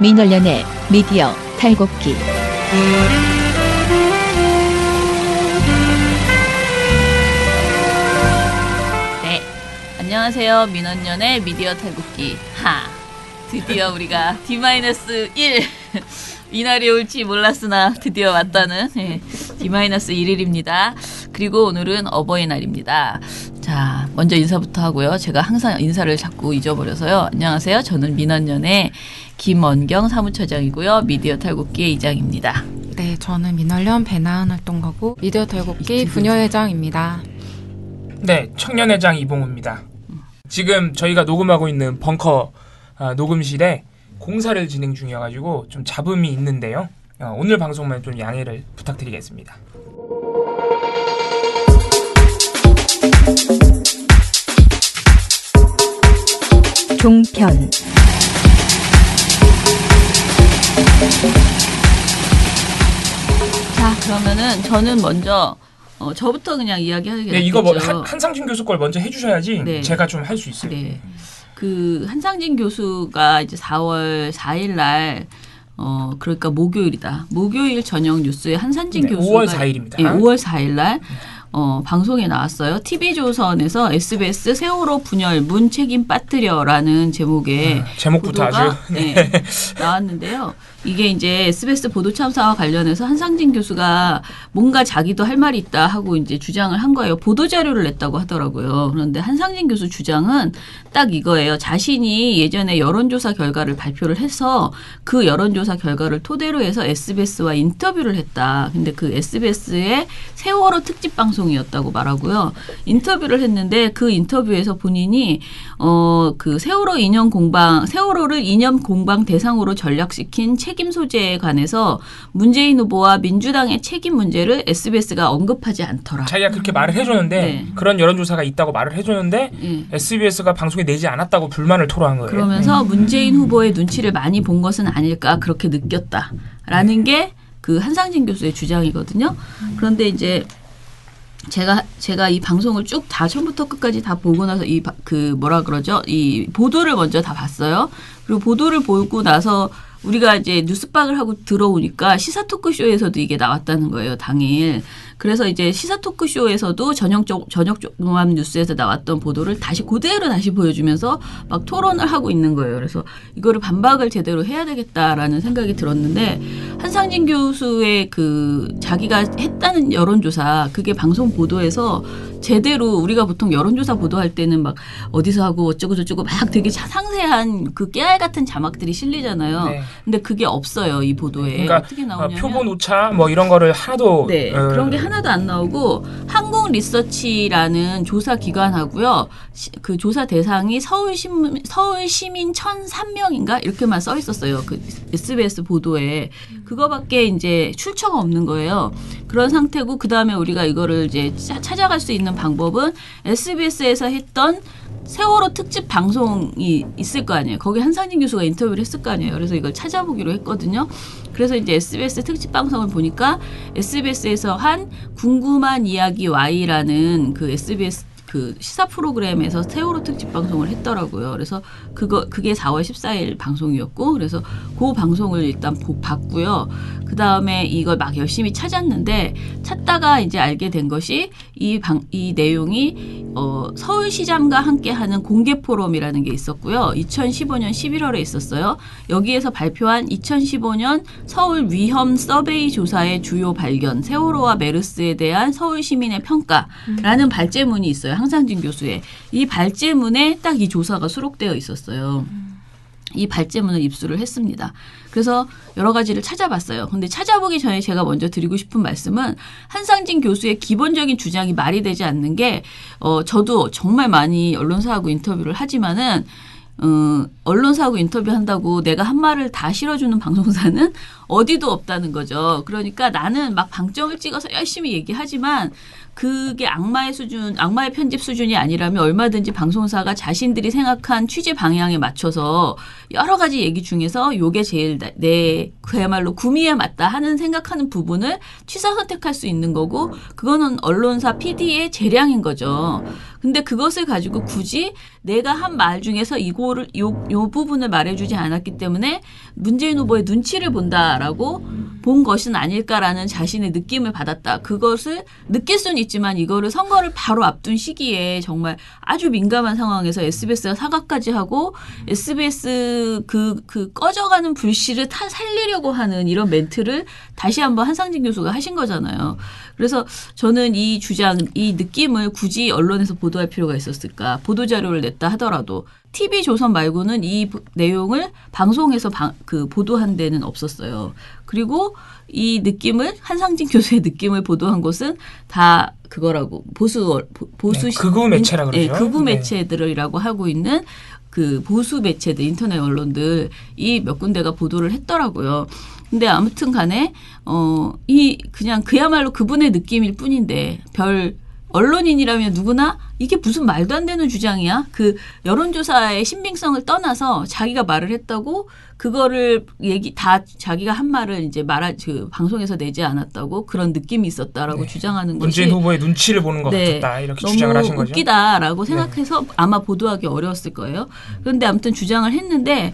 민원련의 미디어 탈곡기. 네, 안녕하세요. 민원련의 미디어 탈곡기. 드디어 우리가 D-1 이날이 올지 몰랐으나 드디어 왔다는 D-1일입니다. 그리고 오늘은 어버이날입니다. 자, 먼저 인사부터 하고요. 제가 항상 인사를 자꾸 잊어버려서요. 안녕하세요. 저는 민원련의 김원경 사무처장이고요. 미디어 탈곡기의 이장입니다. 네, 저는 민원련 배나은 활동가고 미디어 탈곡기 부녀회장입니다. 네, 청년회장 이봉우입니다. 지금 저희가 녹음하고 있는 벙커 녹음실에 공사를 진행 중이어가지고 좀 잡음이 있는데요. 오늘 방송만 좀 양해를 부탁드리겠습니다. 종편. 자, 그러면은 저는 먼저 저부터 그냥 이야기하는 게 네, 낫겠죠. 이거 뭐 한상진 교수 걸 먼저 해주셔야지 네. 제가 좀 할 수 있어요. 네. 그 한상진 교수가 이제 4월 4일 날 그러니까 목요일이다. 목요일 저녁 뉴스에 한상진 네, 교수가 5월 4일입니다. 네, 5월 4일 날 방송에 나왔어요. TV조선에서 SBS 세월호 분열 문 책임 빠뜨려라는 제목의 제목부터 보도가, 아주 네, 나왔는데요. 이게 이제 SBS 보도 참사와 관련해서 한상진 교수가 뭔가 자기도 할 말이 있다 하고 이제 주장을 한 거예요. 보도 자료를 냈다고 하더라고요. 그런데 한상진 교수 주장은 딱 이거예요. 자신이 예전에 여론조사 결과를 발표를 해서 그 여론조사 결과를 토대로 해서 SBS와 인터뷰를 했다. 근데 그 SBS의 세월호 특집 방송이었다고 말하고요. 인터뷰를 했는데 그 인터뷰에서 본인이 그 세월호를 이념 공방 대상으로 전락시킨 책임 소재에 관해서 문재인 후보와 민주당의 책임 문제를 SBS가 언급하지 않더라. 자기가 그렇게 말을 해줬는데 네. 그런 여론조사가 있다고 말을 해줬는데 네. SBS가 방송에 내지 않았다고 불만을 토로한 거예요. 그러면서 문재인 후보의 눈치를 많이 본 것은 아닐까 그렇게 느꼈다라는 게 그 한상진 교수의 주장이거든요. 그런데 이제 제가 이 방송을 쭉 다 처음부터 끝까지 다 보고 나서 이 보도를 먼저 다 봤어요. 그리고 보도를 보고 나서 우리가 이제 뉴스박을 하고 들어오니까 시사 토크쇼에서도 이게 나왔다는 거예요, 당일. 그래서 이제 시사 토크쇼에서도 저녁 종합 뉴스에서 나왔던 보도를 그대로 다시 보여주면서 막 토론을 하고 있는 거예요. 그래서 이거를 반박을 제대로 해야 되겠다라는 생각이 들었는데 한상진 교수의 그 자기가 했다는 여론조사 그게 방송 보도에서 제대로 우리가 보통 여론조사 보도할 때는 막 어디서 하고 어쩌고 저쩌고 막 되게 상세한 그 깨알 같은 자막들이 실리잖아요. 네. 근데 그게 없어요, 이 보도에. 그러니까 어떻게 나오냐면 표본 오차 뭐 이런 거를 하나도 네, 그런 게 하나도 안 나오고 한국 리서치라는 조사 기관하고요. 그 조사 대상이 서울 시민 1,003명인가 이렇게만 써 있었어요. 그 SBS 보도에 그거밖에 이제 출처가 없는 거예요. 그런 상태고 그다음에 우리가 이거를 이제 찾아갈 수 있는 방법은 SBS에서 했던 세월호 특집 방송이 있을 거 아니에요. 거기 한상진 교수가 인터뷰를 했을 거 아니에요. 그래서 이걸 찾아보기로 했거든요. 그래서 이제 SBS 특집 방송을 보니까 SBS에서 한 궁금한 이야기 Y라는 그 SBS 그 시사 프로그램에서 세월호 특집 방송을 했더라고요. 그래서 그게 4월 14일 방송이었고, 그래서 그 방송을 일단 봤고요. 그 다음에 이걸 막 열심히 찾았는데 찾다가 이제 알게 된 것이 이 내용이 서울시장과 함께하는 공개 포럼이라는 게 있었고요. 2015년 11월에 있었어요. 여기에서 발표한 2015년 서울 위험 서베이 조사의 주요 발견, 세월호와 메르스에 대한 서울 시민의 평가라는 발제문이 있어요. 한상진 교수의. 이 발제문에 딱 이 조사가 수록되어 있었어요. 이 발제문을 입수를 했습니다. 그래서 여러 가지를 찾아봤어요. 근데 찾아보기 전에 제가 먼저 드리고 싶은 말씀은 한상진 교수의 기본적인 주장이 말이 되지 않는 게 저도 정말 많이 언론사하고 인터뷰를 하지만은 언론사하고 인터뷰한다고 내가 한 말을 다 실어주는 방송사는 어디도 없다는 거죠. 그러니까 나는 막 방점을 찍어서 열심히 얘기하지만 그게 악마의 편집 수준이 아니라면 얼마든지 방송사가 자신들이 생각한 취재 방향에 맞춰서 여러 가지 얘기 중에서 요게 제일 그야말로 구미에 맞다 하는 생각하는 부분을 취사 선택할 수 있는 거고, 그거는 언론사 PD의 재량인 거죠. 근데 그것을 가지고 굳이 내가 한 말 중에서 이거를 요 부분을 말해주지 않았기 때문에 문재인 후보의 눈치를 본다라고 본 것은 아닐까라는 자신의 느낌을 받았다. 그것을 느낄 수는 있지만 이거를 선거를 바로 앞둔 시기에 정말 아주 민감한 상황에서 SBS가 사과까지 하고 SBS 그 꺼져가는 불씨를 살리려고 하는 이런 멘트를 다시 한번 한상진 교수가 하신 거잖아요. 그래서 저는 이 주장, 이 느낌을 굳이 언론에서 보도할 필요가 있었을까? 보도자료를 냈다 하더라도 TV조선 말고는 이 내용을 방송에서 보도한 데는 없었어요. 그리고 이 느낌을 한상진 교수의 느낌을 보도한 곳은 다 그거라고 보수 네, 극우 매체라 그러죠. 네, 극우 매체들이라고 하고 있는 그 보수 매체들, 인터넷 언론들이 몇 군데가 보도를 했더라고요. 근데 아무튼 간에 그냥 그야말로 그분의 느낌일 뿐인데 언론인이라면 누구나 이게 무슨 말도 안 되는 주장이야? 그 여론조사의 신빙성을 떠나서 자기가 말을 했다고 그거를 자기가 한 말을 이제 방송에서 내지 않았다고 그런 느낌이 있었다라고 주장하는 것이 문재인 후보의 눈치를 보는 것 같았다 이렇게 주장을 하신 거죠. 너무 웃기다라고 생각해서 아마 보도하기 어려웠을 거예요. 그런데 아무튼 주장을 했는데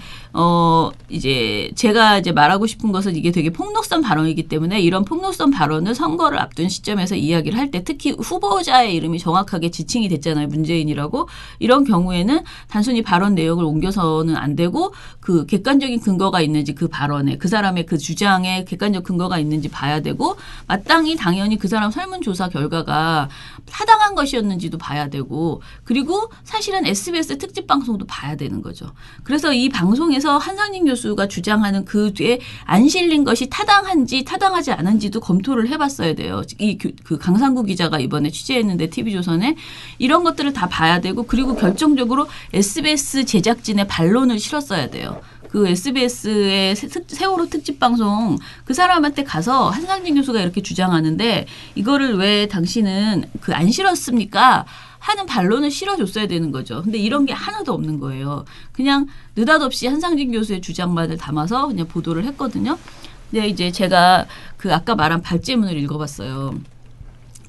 이제 제가 이제 말하고 싶은 것은 이게 되게 폭로성 발언이기 때문에 이런 폭로성 발언을 선거를 앞둔 시점에서 이야기를 할 때 특히 후보자의 이름이 정확하게 지칭이 됐잖아요. 문재인이라고. 이런 경우에는 단순히 발언 내용을 옮겨서는 안 되고 그 객관적인 근거가 있는지 그 발언에 그 사람의 그 주장에 객관적 근거가 있는지 봐야 되고 마땅히 당연히 그 사람 설문조사 결과가 타당한 것이었는지도 봐야 되고 그리고 사실은 SBS 특집 방송도 봐야 되는 거죠. 그래서 이 방송에서 한상진 교수가 주장하는 그 뒤에 안 실린 것이 타당한지 타당하지 않은지도 검토를 해봤어야 돼요. 그 강상구 기자가 이번에 취재했는데 TV조선에 이런 것들을 다 봐야 되고 그리고 결정적으로 SBS 제작진의 반론을 실었어야 돼요. 그 SBS의 세월호 특집 방송 그 사람한테 가서 한상진 교수가 이렇게 주장하는데 이거를 왜 당신은 안 실었습니까? 하는 반론을 실어줬어야 되는 거죠. 근데 이런 게 하나도 없는 거예요. 그냥 느닷없이 한상진 교수의 주장만을 담아서 그냥 보도를 했거든요. 근데 이제 제가 그 아까 말한 발제문을 읽어봤어요.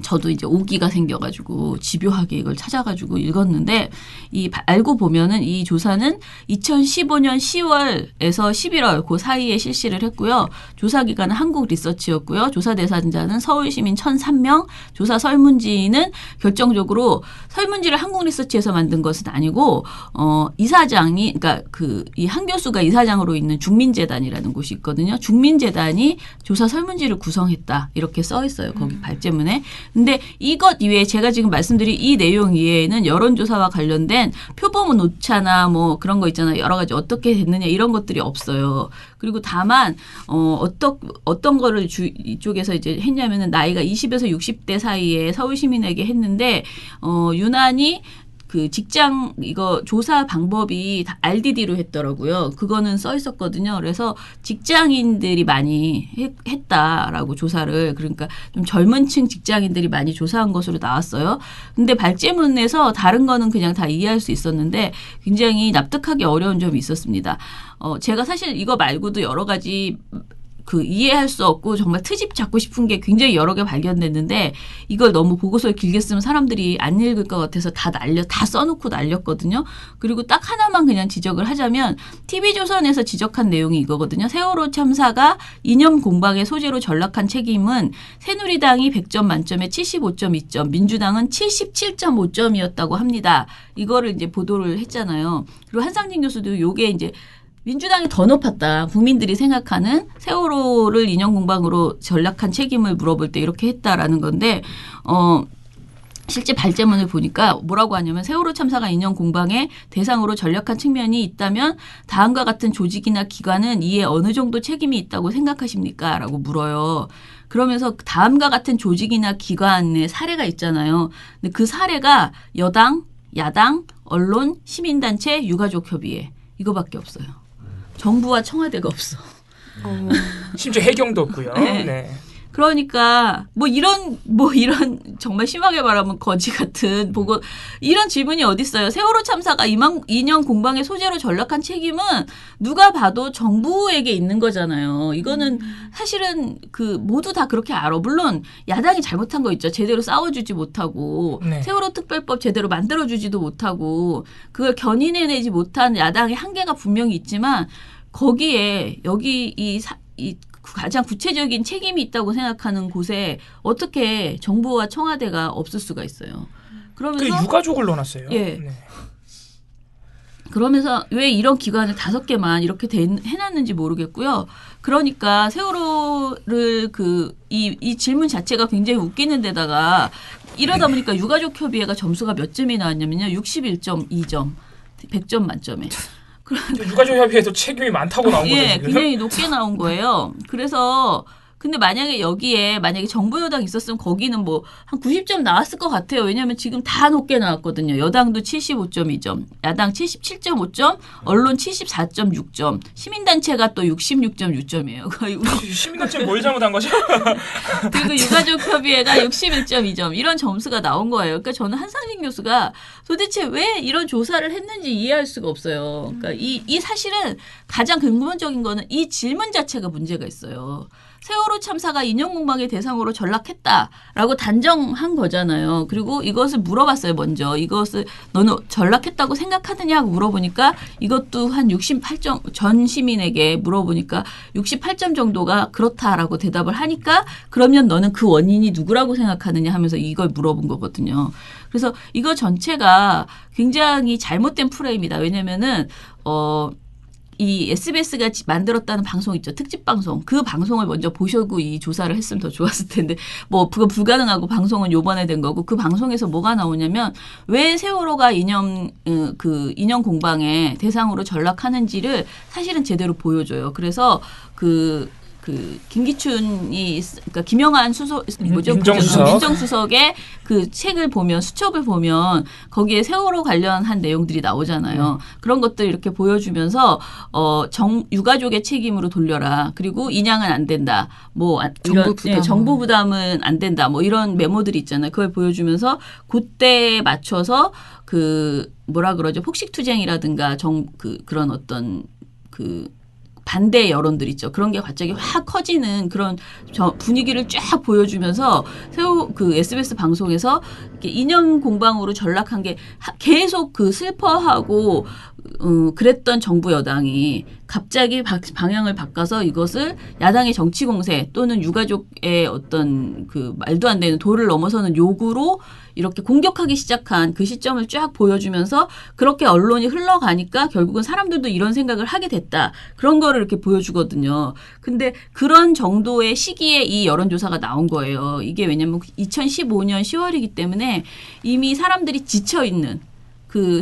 저도 이제 오기가 생겨가지고 집요하게 이걸 찾아가지고 읽었는데 알고 보면은 이 조사는 2015년 10월에서 11월 그 사이에 실시를 했고요. 조사 기관은 한국리서치였고요. 조사 대상자는 서울시민 1,003명. 조사 설문지는 결정적으로 설문지를 한국리서치에서 만든 것은 아니고 이사장이 그러니까 이 한 교수가 이사장으로 있는 중민재단이라는 곳이 있거든요. 중민재단이 조사 설문지를 구성했다 이렇게 써 있어요. 거기 발제문에. 근데 이것 이외에 제가 지금 말씀드린 이 내용 이외에는 여론조사와 관련된 표본 오차나 뭐 그런 거 있잖아요. 여러 가지 어떻게 됐느냐 이런 것들이 없어요. 그리고 다만 어떤 거를 이쪽에서 이제 했냐면은 나이가 20에서 60대 사이에 서울 시민에게 했는데 유난히 그 직장 이거 조사 방법이 다 RDD로 했더라고요. 그거는 써 있었거든요. 그래서 직장인들이 많이 했다라고 조사를 그러니까 좀 젊은 층 직장인들이 많이 조사한 것으로 나왔어요. 근데 발제문에서 다른 거는 그냥 다 이해할 수 있었는데 굉장히 납득하기 어려운 점이 있었습니다. 제가 사실 이거 말고도 여러 가지 이해할 수 없고 정말 트집 잡고 싶은 게 굉장히 여러 개 발견됐는데 이걸 너무 보고서를 길게 쓰면 사람들이 안 읽을 것 같아서 다 써놓고 날렸거든요. 그리고 딱 하나만 그냥 지적을 하자면 TV조선에서 지적한 내용이 이거거든요. 세월호 참사가 이념 공방의 소재로 전락한 책임은 새누리당이 100점 만점에 75.2점, 민주당은 77.5점이었다고 합니다. 이거를 이제 보도를 했잖아요. 그리고 한상진 교수도 요게 이제 민주당이 더 높았다. 국민들이 생각하는 세월호를 인연 공방으로 전락한 책임을 물어볼 때 이렇게 했다라는 건데 실제 발제문을 보니까 뭐라고 하냐면 세월호 참사가 인연 공방의 대상으로 전락한 측면이 있다면 다음과 같은 조직이나 기관은 이에 어느 정도 책임이 있다고 생각하십니까? 라고 물어요. 그러면서 다음과 같은 조직이나 기관의 사례가 있잖아요. 근데 그 사례가 여당, 야당, 언론, 시민단체, 유가족협의회 이거밖에 없어요. 정부와 청와대가 없어. 심지어 해경도 없고요. 네. 네. 그러니까 뭐 이런 정말 심하게 말하면 거지 같은 보고 이런 질문이 어디 있어요. 세월호 참사가 인연 공방의 소재로 전락한 책임은 누가 봐도 정부에게 있는 거잖아요. 이거는 사실은 그 모두 다 그렇게 알아. 물론 야당이 잘못한 거 있죠. 제대로 싸워주지 못하고 네. 세월호 특별법 제대로 만들어주지도 못하고 그걸 견인해내지 못한 야당의 한계가 분명히 있지만 거기에 여기 이 가장 구체적인 책임이 있다고 생각하는 곳에 어떻게 정부와 청와대가 없을 수가 있어요. 그러면서 유가족을 넣어놨어요. 예. 네. 그러면서 왜 이런 기관을 5개만 이렇게 해놨는지 모르겠고요. 그러니까 세월호를 이 질문 자체가 굉장히 웃기는 데다가 이러다 보니까 유가족 협의회가 점수가 몇 점이 나왔냐면요. 61.2점. 100점 만점에. 유가족 협의회도 책임이 많다고 나온 거죠. 예, 지금? 굉장히 높게 나온 거예요. 그래서 근데 만약에 여기에 정부 여당 있었으면 거기는 뭐 한 90점 나왔을 것 같아요. 왜냐하면 지금 다 높게 나왔거든요. 여당도 75.2점, 야당 77.5점, 언론 74.6점, 시민단체가 또 66.6점이에요. 거의 시민단체 뭘 잘못한 거죠? 그리고 유가족협의회가 61.2점 이런 점수가 나온 거예요. 그러니까 저는 한상진 교수가 도대체 왜 이런 조사를 했는지 이해할 수가 없어요. 그러니까 이 사실은 가장 근본적인 거는 이 질문 자체가 문제가 있어요. 세월호 참사가 인연공방의 대상으로 전락했다라고 단정한 거잖아요. 그리고 이것을 물어봤어요. 먼저 이것을 너는 전락했다고 생각하느냐고 물어보니까 이것도 한 68점 전 시민에게 물어보니까 68점 정도가 그렇다라고 대답을 하니까 그러면 너는 그 원인이 누구라고 생각하느냐 하면서 이걸 물어본 거거든요. 그래서 이거 전체가 굉장히 잘못된 프레임이다. 왜냐면은 이 SBS가 만들었다는 방송 있죠. 특집 방송. 그 방송을 먼저 보시고 이 조사를 했으면 더 좋았을 텐데 뭐 그거 불가능하고 방송은 요번에 된 거고 그 방송에서 뭐가 나오냐면 왜 세월호가 인연 공방의 대상으로 전락하는지를 사실은 제대로 보여줘요. 그래서 김기춘이 그러니까 김영한 민정수석의 그 책을 보면 수첩을 보면 거기에 세월호 관련한 내용들이 나오잖아요. 그런 것들 이렇게 보여주면서 유가족의 책임으로 돌려라. 그리고 인양은 안 된다. 뭐 정부 부담은 안 된다. 뭐 이런 메모들이 있잖아요. 그걸 보여주면서 그때에 맞춰서 폭식투쟁이라든가 그런 어떤 반대 여론들 있죠. 그런 게 갑자기 확 커지는 그런 분위기를 쫙 보여주면서 SBS 방송에서 인연 공방으로 전락한 게 계속 슬퍼하고 그랬던 정부 여당이 갑자기 방향을 바꿔서 이것을 야당의 정치 공세 또는 유가족의 어떤 말도 안 되는 도를 넘어서는 요구로 이렇게 공격하기 시작한 그 시점을 쫙 보여주면서 그렇게 언론이 흘러가니까 결국은 사람들도 이런 생각을 하게 됐다. 그런 거를 이렇게 보여주거든요. 근데 그런 정도의 시기에 이 여론조사가 나온 거예요. 이게 왜냐면 2015년 10월이기 때문에 이미 사람들이 지쳐있는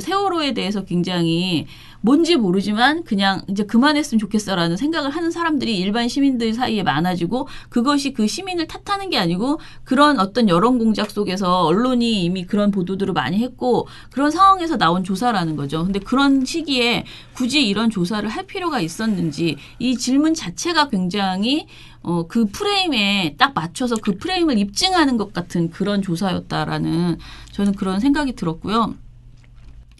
세월호에 대해서 굉장히 뭔지 모르지만 그냥 이제 그만했으면 좋겠어라는 생각을 하는 사람들이 일반 시민들 사이에 많아지고 그것이 그 시민을 탓하는 게 아니고 그런 어떤 여론 공작 속에서 언론이 이미 그런 보도들을 많이 했고 그런 상황에서 나온 조사라는 거죠. 근데 그런 시기에 굳이 이런 조사를 할 필요가 있었는지 이 질문 자체가 굉장히 그 프레임에 딱 맞춰서 그 프레임을 입증하는 것 같은 그런 조사였다라는 저는 그런 생각이 들었고요.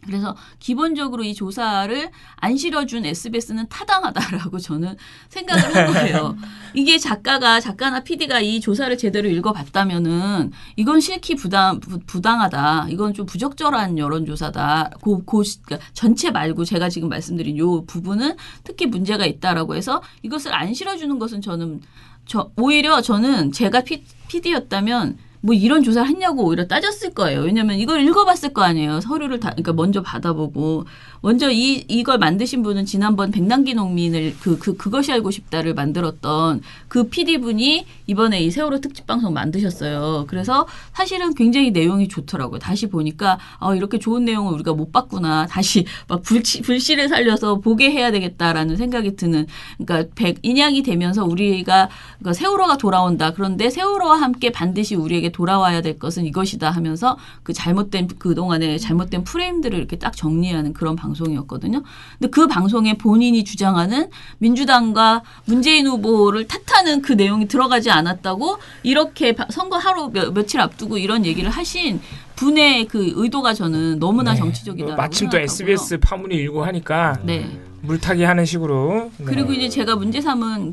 그래서 기본적으로 이 조사를 안 실어준 SBS는 타당하다라고 저는 생각을 한 거예요. 이게 작가나 PD가 이 조사를 제대로 읽어봤다면은 이건 실히 부당하다. 이건 좀 부적절한 여론조사다. 그러니까 전체 말고 제가 지금 말씀드린 요 부분은 특히 문제가 있다라고 해서 이것을 안 실어주는 것은 오히려 저는 제가 PD였다면 뭐 이런 조사를 했냐고 오히려 따졌을 거예요. 왜냐하면 이걸 읽어봤을 거 아니에요. 서류를 그러니까 먼저 받아보고 먼저 이걸 만드신 분은 지난번 백남기 농민을 그것이 알고 싶다를 만들었던 그 PD분이 이번에 이 세월호 특집 방송 만드셨어요. 그래서 사실은 굉장히 내용이 좋더라고요. 다시 보니까 이렇게 좋은 내용을 우리가 못 봤구나. 다시 막 불씨를 살려서 보게 해야 되겠다라는 생각이 드는. 그러니까 인양이 되면서 우리가 그러니까 세월호가 돌아온다. 그런데 세월호와 함께 반드시 우리에게 돌아와야 될 것은 이것이다 하면서 그동안의 잘못된 프레임들을 이렇게 딱 정리하는 그런 방송이었거든요. 근데 그 방송에 본인이 주장하는 민주당과 문재인 후보를 탓하는 그 내용이 들어가지 않았다고 이렇게 선거 하루 며칠 앞두고 이런 얘기를 하신 분의 그 의도가 저는 너무나 정치적이다라고 마침 또 생각하고요. SBS 파문이 일고 하니까 네. 물타기 하는 식으로. 네. 그리고 이제 제가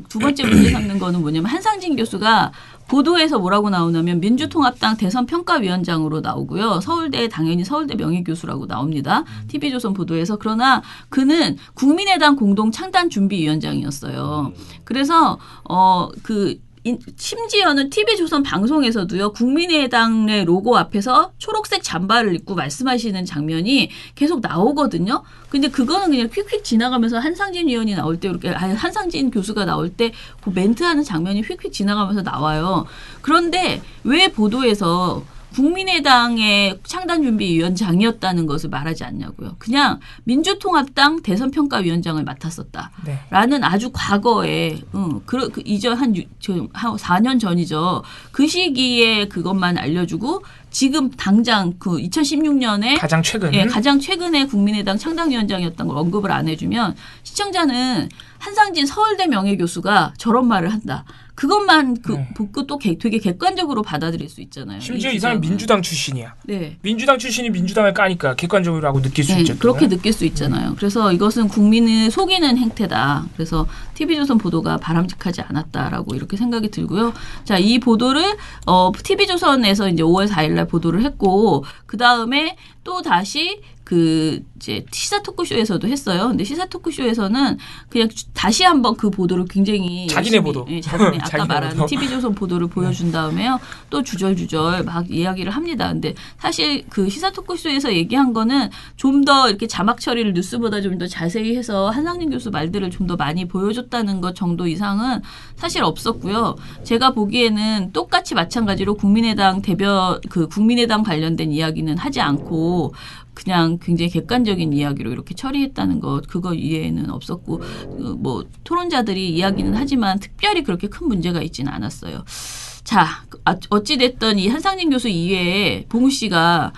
두 번째 문제 삼는 거는 뭐냐면 한상진 교수가 보도에서 뭐라고 나오냐면 민주통합당 대선평가위원장으로 나오고요. 당연히 서울대 명예교수라고 나옵니다. TV조선 보도에서. 그러나 그는 국민의당 공동창단준비위원장이었어요. 그래서 심지어는 TV조선 방송에서도요. 국민의당의 로고 앞에서 초록색 잠바를 입고 말씀하시는 장면이 계속 나오거든요. 근데 그거는 그냥 휙휙 지나가면서 한상진 의원이 나올 때 이렇게 한상진 교수가 나올 때 그 멘트하는 장면이 휙휙 지나가면서 나와요. 그런데 왜 보도에서 국민의당의 창단준비위원장이었다는 것을 말하지 않냐고요. 그냥 민주통합당 대선평가위원장을 맡았었다라는 네. 아주 과거에 이전 한 4년 전이죠. 그 시기에 그것만 알려주고 지금 당장 2016년에 가장 최근에 국민의당 창당위원장이었던 걸 언급을 안 해주면 시청자는 한상진 서울대 명예교수가 저런 말을 한다. 그것만 또 되게 객관적으로 받아들일 수 있잖아요. 심지어 이 사람이 민주당 출신이야. 네. 민주당 출신이 민주당을 까니까 객관적으로 느낄 수 있죠. 그렇게 느낄 수 있잖아요. 그래서 이것은 국민을 속이는 행태다. 그래서 TV조선 보도가 바람직하지 않았다라고 이렇게 생각이 들고요. 자, 이 보도를 TV조선에서 이제 5월 4일날 보도를 했고 그 다음에 또 다시 이제 시사 토크쇼에서도 했어요. 근데 시사 토크쇼에서는 그냥 다시 한번 그 보도를 굉장히 자기네 보도. 자기네 아까 자기네 말한 보도. TV조선 보도를 보여준 다음에요. 또 주절주절 막 이야기를 합니다. 근데 사실 그 시사 토크쇼에서 얘기한 거는 좀 더 이렇게 자막 처리를 뉴스보다 좀 더 자세히 해서 한상진 교수 말들을 좀 더 많이 보여줬다는 것 정도 이상은 사실 없었고요. 제가 보기에는 똑같이 마찬가지로 국민의당 관련된 이야기는 하지 않고 그냥 굉장히 객관적인 이야기로 이렇게 처리했다는 것, 그거 이해는 없었고, 토론자들이 이야기는 하지만 특별히 그렇게 큰 문제가 있지는 않았어요. 자, 어찌됐든 이 한상진 교수 이외에 봉우 씨가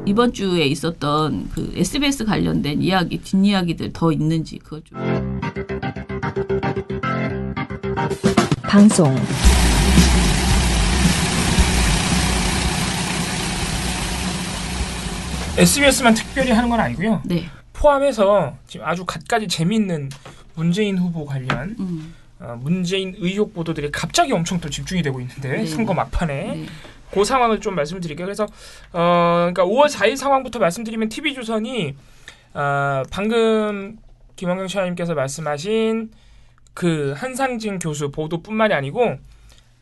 이번 주에 있었던 SBS 관련된 뒷이야기들 더 있는지 그거 좀. 방송 SBS만 특별히 하는 건 아니고요. 네. 포함해서 지금 아주 갖가지 재미있는 문재인 후보 관련 문재인 의혹 보도들이 갑자기 엄청 또 집중이 되고 있는데 네. 선거 막판에 네. 그 상황을 좀 말씀드릴게요. 그래서 그러니까 5월 4일 상황부터 말씀드리면 TV조선이 방금 김원경 차장님께서 말씀하신 그 한상진 교수 보도뿐만이 아니고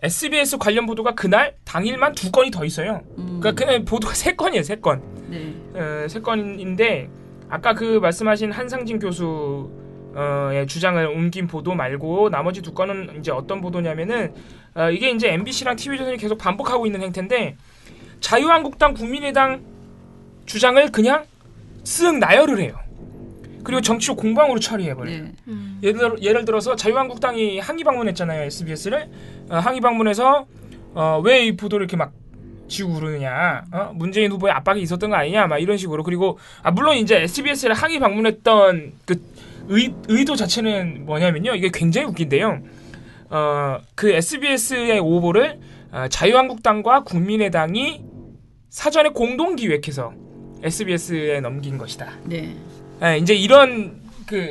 SBS 관련 보도가 그날 당일만 2건이 더 있어요. 그러니까 그날 보도가 3건이에요. 3건. 네. 3건인데 아까 말씀하신 한상진 교수의 주장을 옮긴 보도 말고 나머지 2건은 이제 어떤 보도냐면은 이게 이제 MBC랑 TV조선이 계속 반복하고 있는 행태인데 자유한국당, 국민의당 주장을 그냥 쓱 나열을 해요. 그리고 정치적 공방으로 처리해버려요. 네. 예를 들어서 자유한국당이 항의 방문했잖아요. SBS를. 항의 방문해서 왜 이 보도를 이렇게 막 지우고 그러느냐. 문재인 후보의 압박이 있었던 거 아니냐. 막 이런 식으로. 그리고 물론 이제 SBS를 항의 방문했던 그 의도 자체는 뭐냐면요. 이게 굉장히 웃긴데요. 그 SBS의 오보를 자유한국당과 국민의당이 사전에 공동 기획해서 SBS에 넘긴 것이다. 네. 이제 이런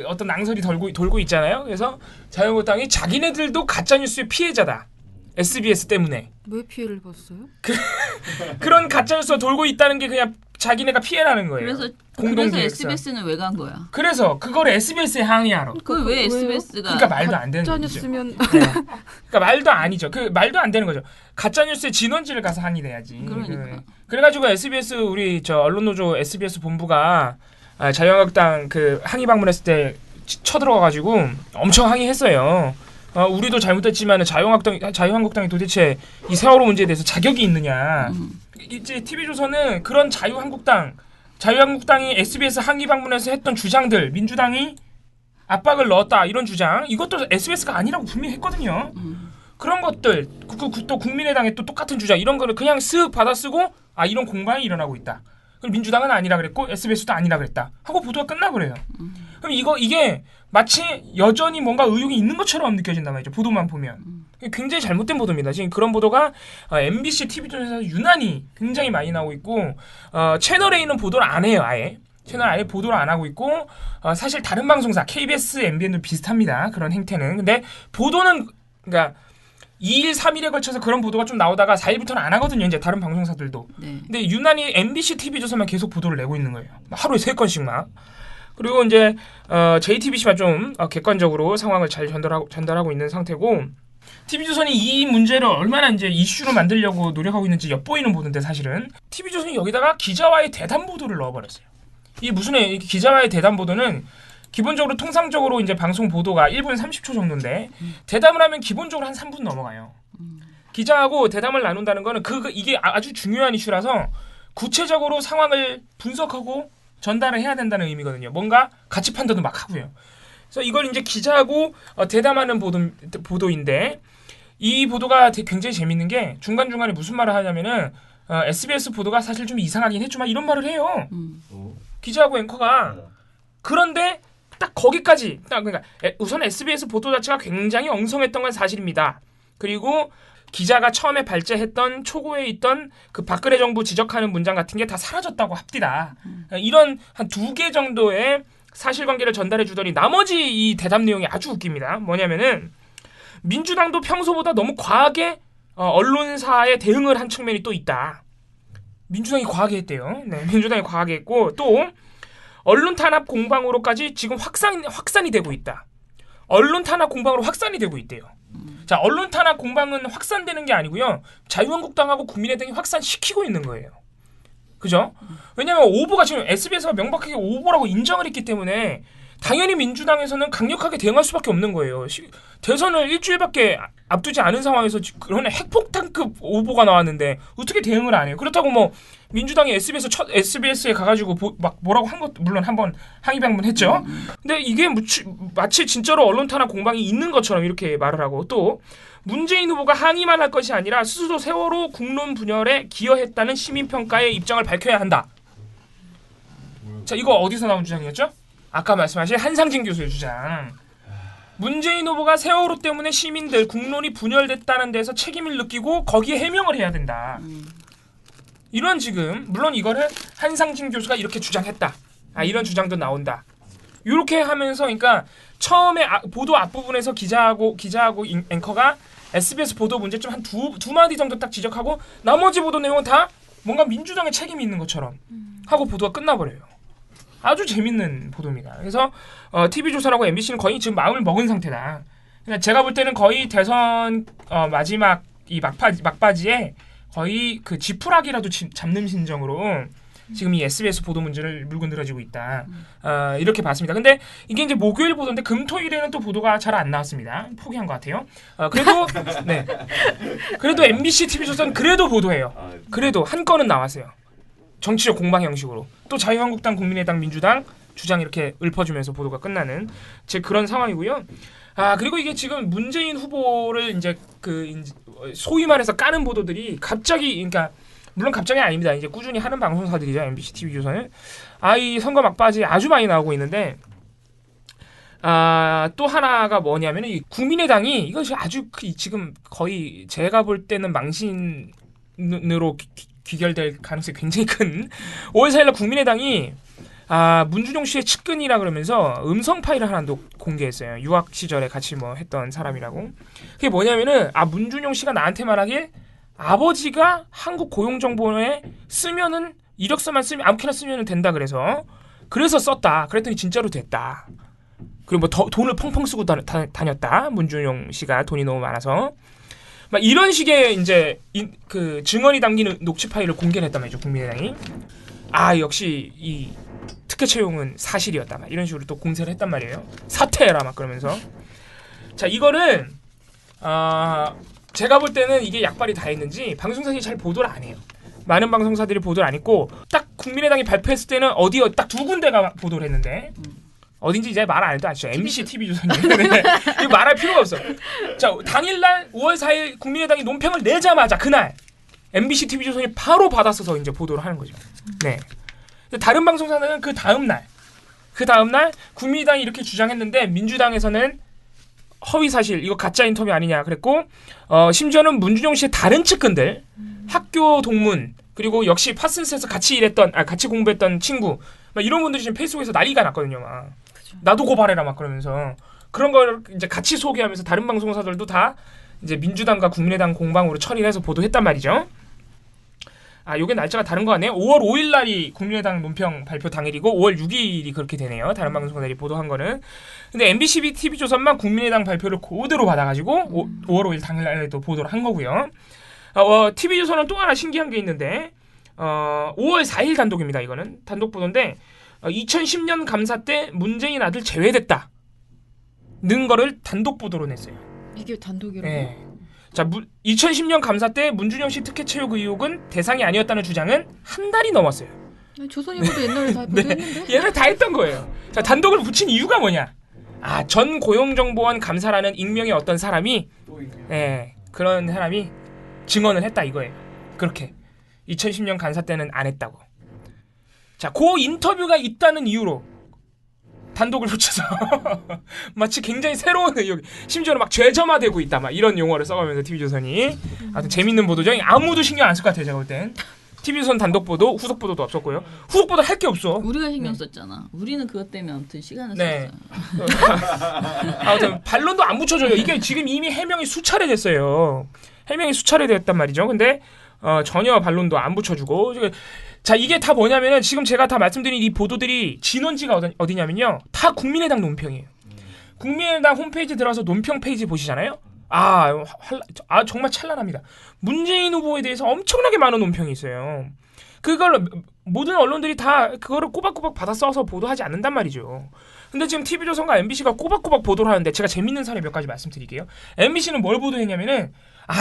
어떤 낭설이 돌고 있잖아요. 그래서 자유한국당이 자기네들도 가짜뉴스의 피해자다. SBS 때문에. 왜 피해를 봤어요? 그런 가짜뉴스가 돌고 있다는 게 그냥 자기네가 피해라는 거예요. 그래서 SBS는 왜 간 거야? 그래서 그걸 SBS에 항의하러. 그걸 왜 SBS가? 그러니까 말도 안 되는 거죠. 가짜뉴스면 네. 그러니까 말도 아니죠. 말도 안 되는 거죠. 가짜뉴스의 진원지를 가서 항의해야지. 그러니까. 그래가지고 SBS 우리 언론노조 SBS 본부가 자유한국당 항의 방문했을 때 쳐들어가가지고 엄청 항의했어요. 우리도 잘못했지만 자유한국당이 도대체 이 세월호 문제에 대해서 자격이 있느냐. 이제 TV조선은 그런 자유한국당이 SBS 항의 방문에서 했던 주장들, 민주당이 압박을 넣었다 이런 주장, 이것도 SBS가 아니라고 분명히 했거든요. 그런 것들 또 국민의당의 또 똑같은 주장 이런 거를 그냥 쓱 받아쓰고 이런 공방이 일어나고 있다. 그럼 민주당은 아니라 그랬고 SBS도 아니라 그랬다 하고 보도가 끝나버려요. 그럼 이게 마치 여전히 뭔가 의혹이 있는 것처럼 느껴진단 말이죠. 보도만 보면. 굉장히 잘못된 보도입니다. 지금 그런 보도가 MBC, TV조선에서 유난히 굉장히 많이 나오고 있고 채널A는 보도를 안 해요. 아예. 채널 아예 보도를 안 하고 있고 사실 다른 방송사 KBS, MBN도 비슷합니다. 그런 행태는. 근데 보도는 그러니까 2일, 3일에 걸쳐서 그런 보도가 좀 나오다가 4일부터는 안 하거든요. 이제 다른 방송사들도. 네. 근데 유난히 MBC, TV조선만 계속 보도를 내고 있는 거예요. 하루에 3건씩 막. 그리고 이제 JTBC만 좀 객관적으로 상황을 잘 전달하고 있는 상태고 TV조선이 이 문제를 얼마나 이제 이슈로 만들려고 노력하고 있는지 엿보이는 보도인데 사실은 TV조선이 여기다가 기자와의 대담 보도를 넣어버렸어요. 이 무슨 기자와의 대담 보도는 기본적으로 통상적으로 이제 방송 보도가 1분 30초 정도인데 대담을 하면 기본적으로 한 3분 넘어가요. 기자하고 대담을 나눈다는 거는 이게 아주 중요한 이슈라서 구체적으로 상황을 분석하고 전달을 해야 된다는 의미거든요. 뭔가 가치 판단도 막 하고요. 그래서 이걸 이제 기자하고 대담하는 보도인데 이 보도가 굉장히 재밌는 게 중간중간에 무슨 말을 하냐면은 SBS 보도가 사실 좀 이상하긴 했지만 이런 말을 해요. 기자하고 앵커가. 그런데 딱 거기까지 그러니까 우선 SBS 보도 자체가 굉장히 엉성했던 건 사실입니다. 그리고 기자가 처음에 발제했던 초고에 있던 그 박근혜 정부 지적하는 문장 같은 게 다 사라졌다고 합디다. 이런 한 2개 정도의 사실관계를 전달해 주더니 나머지 이 대답 내용이 아주 웃깁니다. 뭐냐면은 민주당도 평소보다 너무 과하게 언론사에 대응을 한 측면이 또 있다. 민주당이 과하게 했대요. 네, 민주당이 과하게 했고 또 언론 탄압 공방으로까지 지금 확산이 되고 있다. 언론 탄압 공방으로 확산이 되고 있대요. 자, 언론 탄압 공방은 확산되는 게 아니고요. 자유한국당하고 국민의당이 확산시키고 있는 거예요. 그죠? 왜냐하면 오보가 지금 SBS가 명백하게 오보라고 인정을 했기 때문에 당연히 민주당에서는 강력하게 대응할 수밖에 없는 거예요. 대선을 일주일밖에 앞두지 않은 상황에서 그런 핵폭탄급 오보가 나왔는데 어떻게 대응을 안 해요? 그렇다고 뭐 민주당이 SBS에 가가지고 막 뭐라고 한 것도 물론 한번 항의 방문했죠. 근데 이게 마치 진짜로 언론 탄압 공방이 있는 것처럼 이렇게 말을 하고 또 문재인 후보가 항의만 할 것이 아니라 스스로 세월호 국론 분열에 기여했다는 시민평가의 입장을 밝혀야 한다. 자, 이거 어디서 나온 주장이었죠? 아까 말씀하신 한상진 교수의 주장. 문재인 후보가 세월호 때문에 시민들 국론이 분열됐다는 데서 책임을 느끼고 거기에 해명을 해야 된다. 이런 지금 물론 이거를 한상진 교수가 이렇게 주장했다. 이런 주장도 나온다. 이렇게 하면서 그러니까 처음에 보도 앞부분에서 기자하고 앵커가 SBS 보도 문제점 한 두 마디 정도 딱 지적하고 나머지 보도 내용은 다 뭔가 민주당의 책임이 있는 것처럼 하고 보도가 끝나버려요. 아주 재밌는 보도입니다. 그래서 TV조선하고 MBC는 거의 지금 마음을 먹은 상태다. 그러니까 제가 볼 때는 거의 대선 마지막 이 막바지에 거의 그 지푸라기라도 잡는 심정으로 지금 이 SBS 보도 문제를 물고 늘어지고 있다. 이렇게 봤습니다. 근데 이게 이제 목요일 보도인데 금토일에는 또 보도가 잘 안 나왔습니다. 포기한 것 같아요. 그래도 네. 그래도 MBC, TV조선 그래도 보도해요. 그래도 한 건은 나왔어요. 정치적 공방 형식으로. 또 자유한국당, 국민의당, 민주당 주장 이렇게 읊어주면서 보도가 끝나는 그런 상황이고요. 그리고 이게 지금 문재인 후보를 이제 소위 말해서 까는 보도들이 갑자기 그러니까 물론 갑자기 아닙니다. 이제 꾸준히 하는 방송사들이죠. MBC, TV조선은. 이 선거 막바지 아주 많이 나오고 있는데 또 하나가 뭐냐면은 이 국민의당이 이것이 아주 지금 거의 제가 볼 때는 망신으로 귀결될 가능성이 굉장히 큰 5월 4일날 국민의당이 문준용 씨의 측근이라 그러면서 음성 파일을 하나 공개했어요. 유학 시절에 같이 뭐 했던 사람이라고. 그게 뭐냐면은 문준용 씨가 나한테 말하길 아버지가 한국 고용정보원에 쓰면은 이력서만 쓰면 아무렇게나 쓰면 된다 그래서 썼다. 그랬더니 진짜로 됐다. 그리고 뭐 돈을 펑펑 쓰고 다녔다. 문준용 씨가 돈이 너무 많아서. 막 이런 식의 이제 그 증언이 담기는 녹취 파일을 공개를 했단 말이죠. 국민의당이. 역시 이 특혜 채용은 사실이었다. 막 이런 식으로 또 공세를 했단 말이에요. 사퇴해라 막 그러면서. 자, 이거는 제가 볼 때는 이게 약발이 다 했는지 방송사들이 잘 보도를 안 해요. 많은 방송사들이 보도를 안 했고 딱 국민의당이 발표했을 때는 딱 2군데가 보도를 했는데 어딘지 이제 말 안 해도 아시죠? MBC TV조선이에요. 네. 이거 말할 필요가 없어. 자, 당일날 5월 4일 국민의당이 논평을 내자마자 그날 MBC TV조선이 바로 받아서서 이제 보도를 하는 거죠. 네. 다른 방송사는 그 다음날 국민의당이 이렇게 주장했는데 민주당에서는 허위 사실, 이거 가짜 인터뷰 아니냐 그랬고, 심지어는 문준용 씨의 다른 측근들, 학교 동문, 그리고 역시 파슨스에서 같이 공부했던 친구, 막 이런 분들이 지금 페이스북에서 난리가 났거든요. 막. 그쵸. 나도 고발해라 막 그러면서 그런 걸 이제 같이 소개하면서 다른 방송사들도 다 이제 민주당과 국민의당 공방으로 처리해서 보도했단 말이죠. 요게 날짜가 다른 거 같네요. 5월 5일 날이 국민의당 논평 발표 당일이고 5월 6일이 그렇게 되네요. 다른 방송사들이 보도한 거는. 근데 MBC TV조선만 국민의당 발표를 그대로 받아가지고 5월 5일 당일날에도 보도를 한 거고요. TV조선은 또 하나 신기한 게 있는데 5월 4일 단독입니다. 이거는 단독 보도인데 2010년 감사 때 문재인 아들 제외됐다 는 거를 단독 보도로 냈어요. 이게 단독이라고? 네. 자, 2010년 감사 때 문준용 씨 특혜 채용 의혹은 대상이 아니었다는 주장은 한 달이 넘었어요. 조선일보도 옛날에 다 보도했는데? 옛날에 다 했던 거예요. 자, 단독을 붙인 이유가 뭐냐? 전 고용정보원 감사라는 익명의 어떤 사람이 그런 사람이 증언을 했다 이거예요. 그렇게 2010년 감사 때는 안 했다고. 자, 그 인터뷰가 있다는 이유로 단독을 붙여서 마치 굉장히 새로운 의혹, 심지어는 막 죄점화되고 있다 막 이런 용어를 써가면서 TV조선이 아무튼 재밌는 보도죠. 아무도 신경 안 쓸 것 같아요. 제가 볼 땐 TV조선 단독 보도, 후속 보도도 없었고요. 후속 보도 할 게 없어. 우리가 신경 썼잖아. 우리는 그것 때문에 아무튼 시간을 썼잖아. 아무튼 반론도 안 붙여줘요. 이게 지금 이미 해명이 수차례 됐어요. 해명이 수차례 됐단 말이죠. 근데 전혀 반론도 안 붙여주고. 자, 이게 다 뭐냐면은 지금 제가 다 말씀드린 이 보도들이 진원지가 어디냐면요. 다 국민의당 논평이에요. 국민의당 홈페이지 들어가서 논평 페이지 보시잖아요. 정말 찬란합니다. 문재인 후보에 대해서 엄청나게 많은 논평이 있어요. 그걸 모든 언론들이 다 그거를 꼬박꼬박 받아 써서 보도하지 않는단 말이죠. 근데 지금 TV조선과 MBC가 꼬박꼬박 보도를 하는데 제가 재밌는 사례 몇 가지 말씀드릴게요. MBC는 뭘 보도했냐면은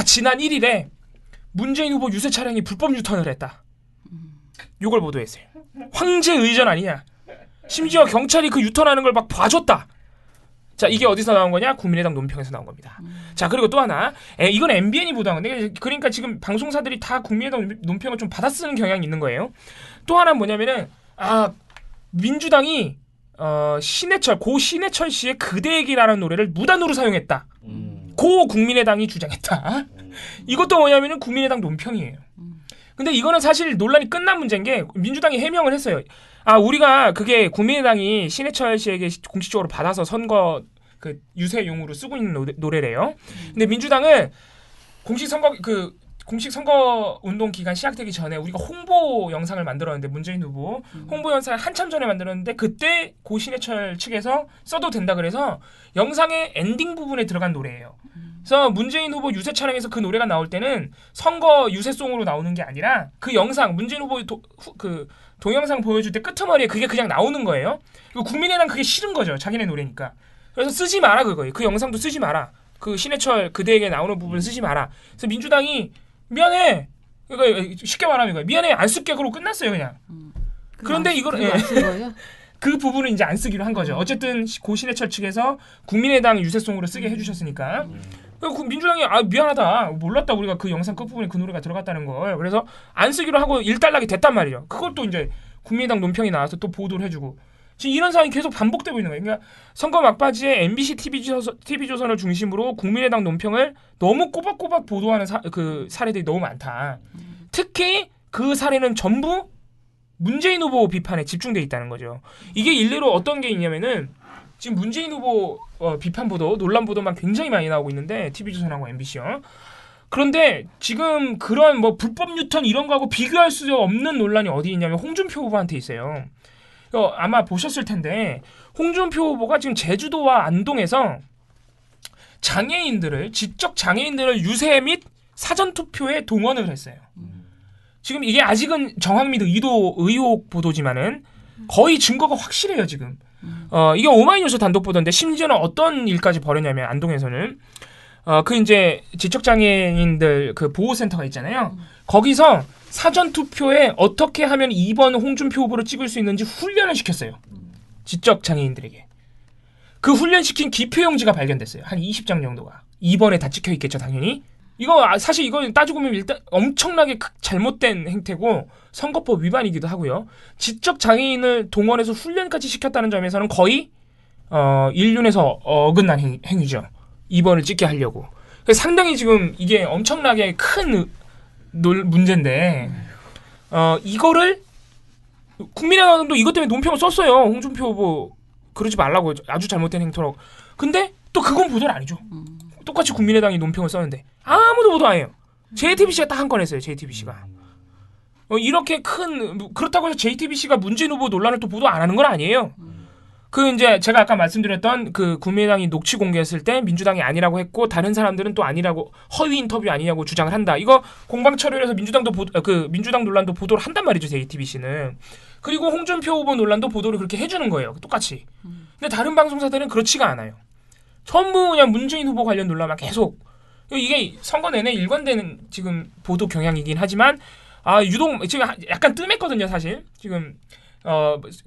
지난 1일에 문재인 후보 유세 차량이 불법 유턴을 했다. 요걸 보도했어요. 황제 의전 아니냐. 심지어 경찰이 그 유턴하는 걸 막 봐줬다. 자, 이게 어디서 나온 거냐? 국민의당 논평에서 나온 겁니다. 자, 그리고 또 하나, 이건 MBN이 보도한 건데, 그러니까 지금 방송사들이 다 국민의당 논평을 좀 받아쓰는 경향이 있는 거예요. 또 하나는 뭐냐면은 민주당이 고 신해철 씨의 그대에게라는 노래를 무단으로 사용했다. 고 국민의당이 주장했다. 이것도 뭐냐면은 국민의당 논평이에요. 근데 이거는 사실 논란이 끝난 문제인 게 민주당이 해명을 했어요. 우리가 그게 국민의당이 신해철 씨에게 공식적으로 받아서 선거 그 유세용으로 쓰고 있는 노래래요. 근데 민주당은 공식 선거 운동 기간 시작되기 전에 우리가 홍보 영상을 만들었는데 문재인 후보 홍보 영상을 한참 전에 만들었는데 그때 고 신해철 측에서 써도 된다 그래서 영상의 엔딩 부분에 들어간 노래예요. 그래서 문재인 후보 유세 차량에서 그 노래가 나올 때는 선거 유세송으로 나오는 게 아니라 그 영상 문재인 후보 그 동영상 보여줄 때 끄트머리에 그게 그냥 나오는 거예요. 그리고 국민의당 그게 싫은 거죠. 자기네 노래니까. 그래서 쓰지 마라 그거예요. 그 영상도 쓰지 마라. 그 신해철 그대에게 나오는 부분 쓰지 마라. 그래서 민주당이 미안해. 그러니까 쉽게 말하면 이거예요. 미안해 안 쓸게 그러고 끝났어요 그냥. 그런데 이거를 그 부분은 이제 안 쓰기로 한 거죠. 어쨌든 고 신해철 측에서 국민의당 유세송으로 쓰게 해주셨으니까. 민주당이 미안하다 몰랐다 우리가 그 영상 끝부분에 그 노래가 들어갔다는 걸. 그래서 안 쓰기로 하고 일단락이 됐단 말이죠. 그걸 또 이제 국민의당 논평이 나와서 또 보도를 해주고 지금 이런 상황이 계속 반복되고 있는 거예요. 그러니까 선거 막바지에 MBC TV조선을 중심으로 국민의당 논평을 너무 꼬박꼬박 보도하는 사례들이 너무 많다. 특히 그 사례는 전부 문재인 후보 비판에 집중돼 있다는 거죠. 이게 일례로 어떤 게 있냐면은 지금 문재인 후보 비판 보도, 논란 보도만 굉장히 많이 나오고 있는데 TV조선하고 MBC요. 그런데 지금 그런 불법 유턴 이런 거하고 비교할 수 없는 논란이 어디 있냐면 홍준표 후보한테 있어요. 아마 보셨을 텐데 홍준표 후보가 지금 제주도와 안동에서 지적 장애인들을 유세 및 사전투표에 동원을 했어요. 지금 이게 아직은 정황 및 의혹 보도지만은 거의 증거가 확실해요 지금. 이게 오마이뉴스 단독 보도인데 심지어는 어떤 일까지 벌였냐면 안동에서는 이제 지적장애인들 그 보호센터가 있잖아요. 거기서 사전 투표에 어떻게 하면 2번 홍준표 후보를 찍을 수 있는지 훈련을 시켰어요. 지적 장애인들에게. 그 훈련시킨 기표용지가 발견됐어요. 한 20장 정도가. 2번에 다 찍혀 있겠죠, 당연히. 이거 사실 이거 따지고 보면 일단 엄청나게 잘못된 행태고 선거법 위반이기도 하고요. 지적 장애인을 동원해서 훈련까지 시켰다는 점에서는 거의 인륜에서 어긋난 행위죠. 2번을 찍게 하려고. 상당히 지금 이게 엄청나게 큰 문제인데 이거를 국민의당도 이것 때문에 논평을 썼어요. 홍준표 후보 그러지 말라고 아주 잘못된 행태라고. 근데 또 그건 보도는 아니죠. 똑같이 국민의당이 논평을 썼는데 아무도 보도 안 해요. JTBC가 딱 한 건 했어요. JTBC가. 이렇게 그렇다고 해서 JTBC가 문재인 후보 논란을 또 보도 안 하는 건 아니에요. 그 이제 제가 아까 말씀드렸던 그 국민의당이 녹취 공개했을 때 민주당이 아니라고 했고 다른 사람들은 또 아니라고 허위 인터뷰 아니냐고 주장을 한다. 이거 공방 처리해서 민주당 논란도 보도를 한단 말이죠. JTBC는. 그리고 홍준표 후보 논란도 보도를 그렇게 해주는 거예요. 똑같이. 근데 다른 방송사들은 그렇지가 않아요. 전부 그냥 문재인 후보 관련 논란만 계속. 이게 선거 내내 일관되는 지금 보도 경향이긴 하지만 유독 지금 약간 뜸했거든요. 사실 지금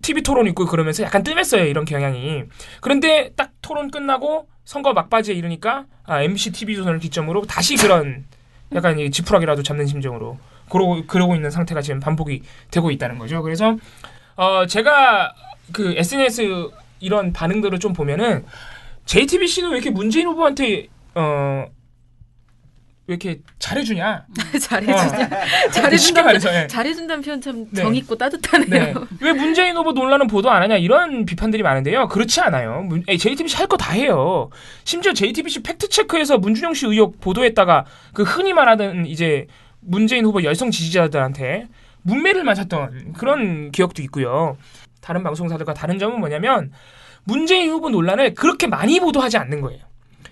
TV 토론 있고 그러면서 약간 뜸했어요. 이런 경향이. 그런데 딱 토론 끝나고 선거 막바지에 이르니까 MBC TV조선을 기점으로 다시 그런 약간 지푸라기라도 잡는 심정으로 그러고 있는 상태가 지금 반복이 되고 있다는 거죠. 그래서 제가 그 SNS 이런 반응들을 좀 보면은 JTBC는 왜 이렇게 문재인 후보한테 왜 이렇게 잘해주냐? 잘해준다는 표현 참 네. 정있고 따뜻하네요. 네. 왜 문재인 후보 논란은 보도 안 하냐 이런 비판들이 많은데요. 그렇지 않아요. JTBC 할 거 다 해요. 심지어 JTBC 팩트체크에서 문준영 씨 의혹 보도했다가 그 흔히 말하는 이제 문재인 후보 열성 지지자들한테 문매를 맞았던 그런 기억도 있고요. 다른 방송사들과 다른 점은 뭐냐면 문재인 후보 논란을 그렇게 많이 보도하지 않는 거예요.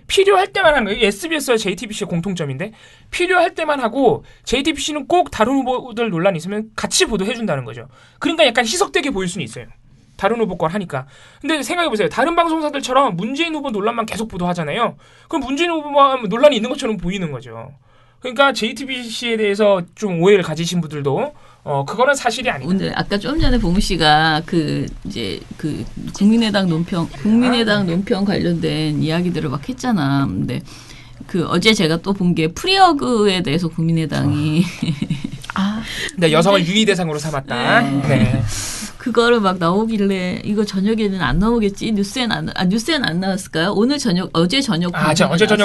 필요할 때만 하는 거예요. SBS와 JTBC의 공통점인데 필요할 때만 하고 JTBC는 꼭 다른 후보들 논란이 있으면 같이 보도해준다는 거죠. 그러니까 약간 희석되게 보일 수는 있어요. 다른 후보 걸 하니까. 근데 생각해보세요. 다른 방송사들처럼 문재인 후보 논란만 계속 보도하잖아요. 그럼 문재인 후보만 논란이 있는 것처럼 보이는 거죠. 그러니까 JTBC에 대해서 좀 오해를 가지신 분들도 그거는 사실이 아니다. 오늘 아까 좀 전에 봉우 씨가 국민의당 논평 관련된 이야기들을 막 했잖아. 근데 어제 제가 또 본 게 프리어그에 대해서 국민의당이 네, 여성을 유의 대상으로 삼았다. 네. 그거를 막 나오길래 이거 저녁에는 안 나오겠지. 뉴스엔 안 나왔을까요? 어제 저녁 어제 저녁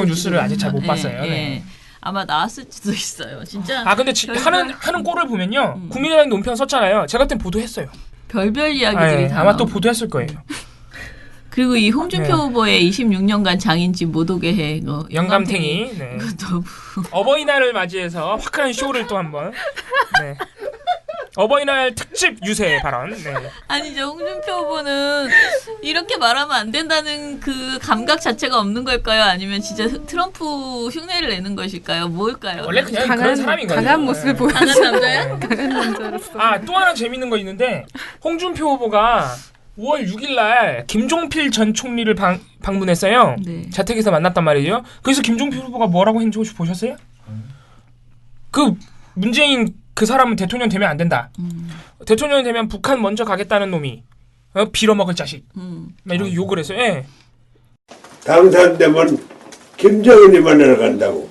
뉴스를 아직 잘 못 봤어요. 네. 아마 나왔을지도 있어요. 진짜. 근데 하는 꼴을 보면요. 국민의당 논평 썼잖아요. 제가 그때 보도했어요. 별별 이야기들이 다 아마 또 보도했을 거예요. 그리고 이 홍준표 후보의 26년간 장인집 못 오게 해. 영감탱이. 네. 그것도 어버이날을 맞이해서 화끈한 쇼를 또 한번. 네. 어버이날 특집 유세 발언. 네. 아니죠. 홍준표 후보는 이렇게 말하면 안 된다는 그 감각 자체가 없는 걸까요? 아니면 진짜 트럼프 흉내를 내는 것일까요? 뭘까요? 원래 그냥 그런 사람인 거예요. 강한 모습을 보여주는 강한 남자야? 강한 남자로서. 또 하나 재밌는 거 있는데 홍준표 후보가 5월 6일 날 김종필 전 총리를 방문했어요. 네. 자택에서 만났단 말이죠. 그래서 김종필 후보가 뭐라고 했는지 혹시 보셨어요? 그 문재인 그 사람은 대통령 되면 안 된다. 대통령 되면 북한 먼저 가겠다는 놈이 빌어먹을 자식. 이렇게 욕을 했어요. 예. 당선되면 김정은이 만나러 간다고.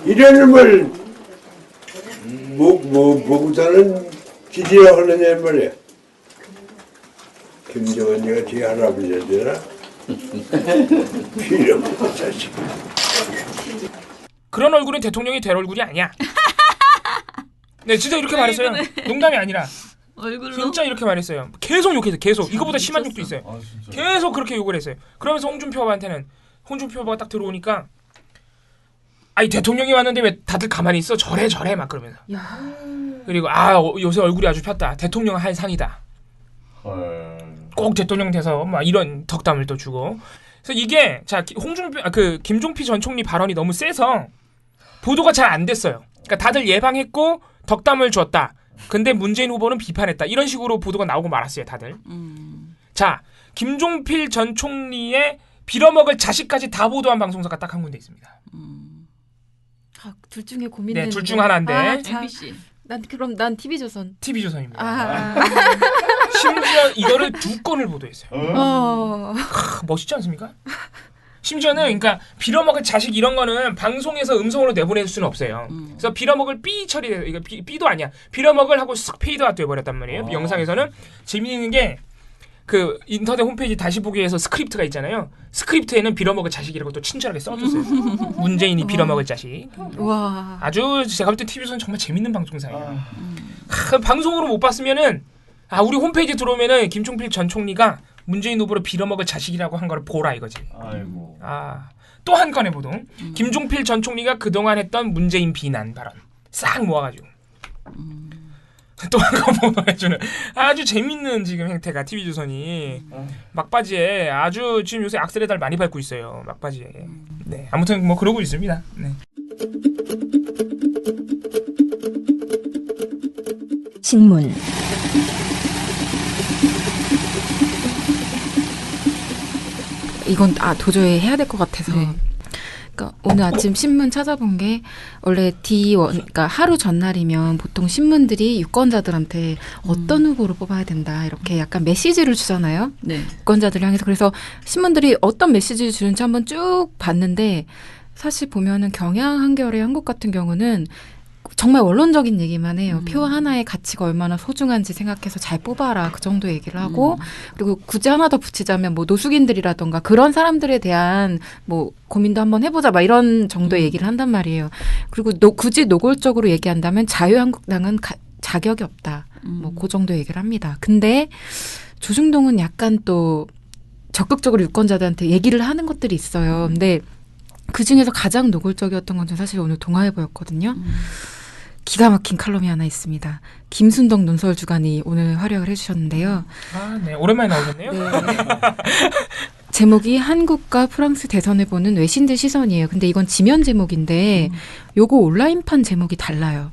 이런 놈을 뭐부터는 지지하고 하느냐 말이야. 김정은이가 뒤 할아버지야 되나? 빌어먹을 자식. 그런 얼굴은 대통령이 될 얼굴이 아니야. 네, 진짜 이렇게 말했어요. 농담이 아니라. 얼굴로? 진짜 이렇게 말했어요. 계속 욕해서 계속. 이거보다 심한 욕도 있어요. 계속 그렇게 욕을 했어요. 그러면서 홍준표 후보가 딱 들어오니까 대통령이 왔는데 왜 다들 가만히 있어? 저래 막 그러면서. 그리고 요새 얼굴이 아주 폈다. 대통령 할 상이다. 꼭 대통령 돼서 막 이런 덕담을 또 주고. 그래서 이게 김종필 전 총리 발언이 너무 세서 보도가 잘 안 됐어요. 그러니까 다들 예방했고 덕담을 줬다. 근데 문재인 후보는 비판했다. 이런 식으로 보도가 나오고 말았어요, 다들. 자, 김종필 전 총리의 빌어먹을 자식까지 다 보도한 방송사가 딱 한 군데 있습니다. 둘 중에 고민되는데. 네, 둘 중 하나인데. MBC. 난 TV조선. TV조선입니다. 아. 심지어 이거를 2건을 보도했어요. 멋있지 않습니까? 심지어는 그러니까 빌어먹을 자식 이런 거는 방송에서 음성으로 내보낼 수는 없어요. 그래서 빌어먹을 삐 처리돼요. 이거 삐도 아니야. 빌어먹을 하고 싹 페이드가 돼버렸단 말이에요. 영상에서는 재미있는 게 그 인터넷 홈페이지 다시 보기에서 스크립트가 있잖아요. 스크립트에는 빌어먹을 자식이라고 또 친절하게 써줬어요. 문재인이 빌어먹을 자식. 와. 아주 제가 볼 때 TV에서는 정말 재밌는 방송사예요. 방송으로 못 봤으면은 우리 홈페이지 들어오면은 김종필 전 총리가 문재인 후보를 빌어먹을 자식이라고 한 거를 보라 이거지. 아이고. 또 한 건의 보도. 김종필 전 총리가 그동안 했던 문재인 비난 발언 싹 모아가지고 또 한 건 보도해주는 아주 재밌는 지금 행태가 TV조선이 막바지에 아주 지금 요새 악셀레달 많이 밟고 있어요. 막바지에. 네, 아무튼 뭐 그러고 있습니다. 네. 신문 이건 도저히 해야 될 것 같아서. 그러니까 오늘 아침 신문 찾아본 게 원래 D1 그러니까 하루 전날이면 보통 신문들이 유권자들한테 어떤 후보를 뽑아야 된다 이렇게 약간 메시지를 주잖아요. 네. 유권자들을 향해서. 그래서 신문들이 어떤 메시지를 주는지 한번 쭉 봤는데 사실 보면은 경향 한겨레 한국 같은 경우는 정말 원론적인 얘기만 해요. 표 하나의 가치가 얼마나 소중한지 생각해서 잘 뽑아라 그 정도 얘기를 하고 그리고 굳이 하나 더 붙이자면 뭐 노숙인들이라던가 그런 사람들에 대한 뭐 고민도 한번 해보자 막 이런 정도의 얘기를 한단 말이에요. 그리고 굳이 노골적으로 얘기한다면 자유한국당은 자격이 없다. 뭐 그 정도 얘기를 합니다. 근데 조중동은 약간 또 적극적으로 유권자들한테 얘기를 하는 것들이 있어요. 근데 그중에서 가장 노골적이었던 건 사실 오늘 동아일보였거든요. 기가 막힌 칼럼이 하나 있습니다. 김순덕 논설 주간이 오늘 활약을 해주셨는데요. 네. 오랜만에 나오셨네요. 네. 제목이 한국과 프랑스 대선을 보는 외신들 시선이에요. 근데 이건 지면 제목인데 요거 온라인판 제목이 달라요.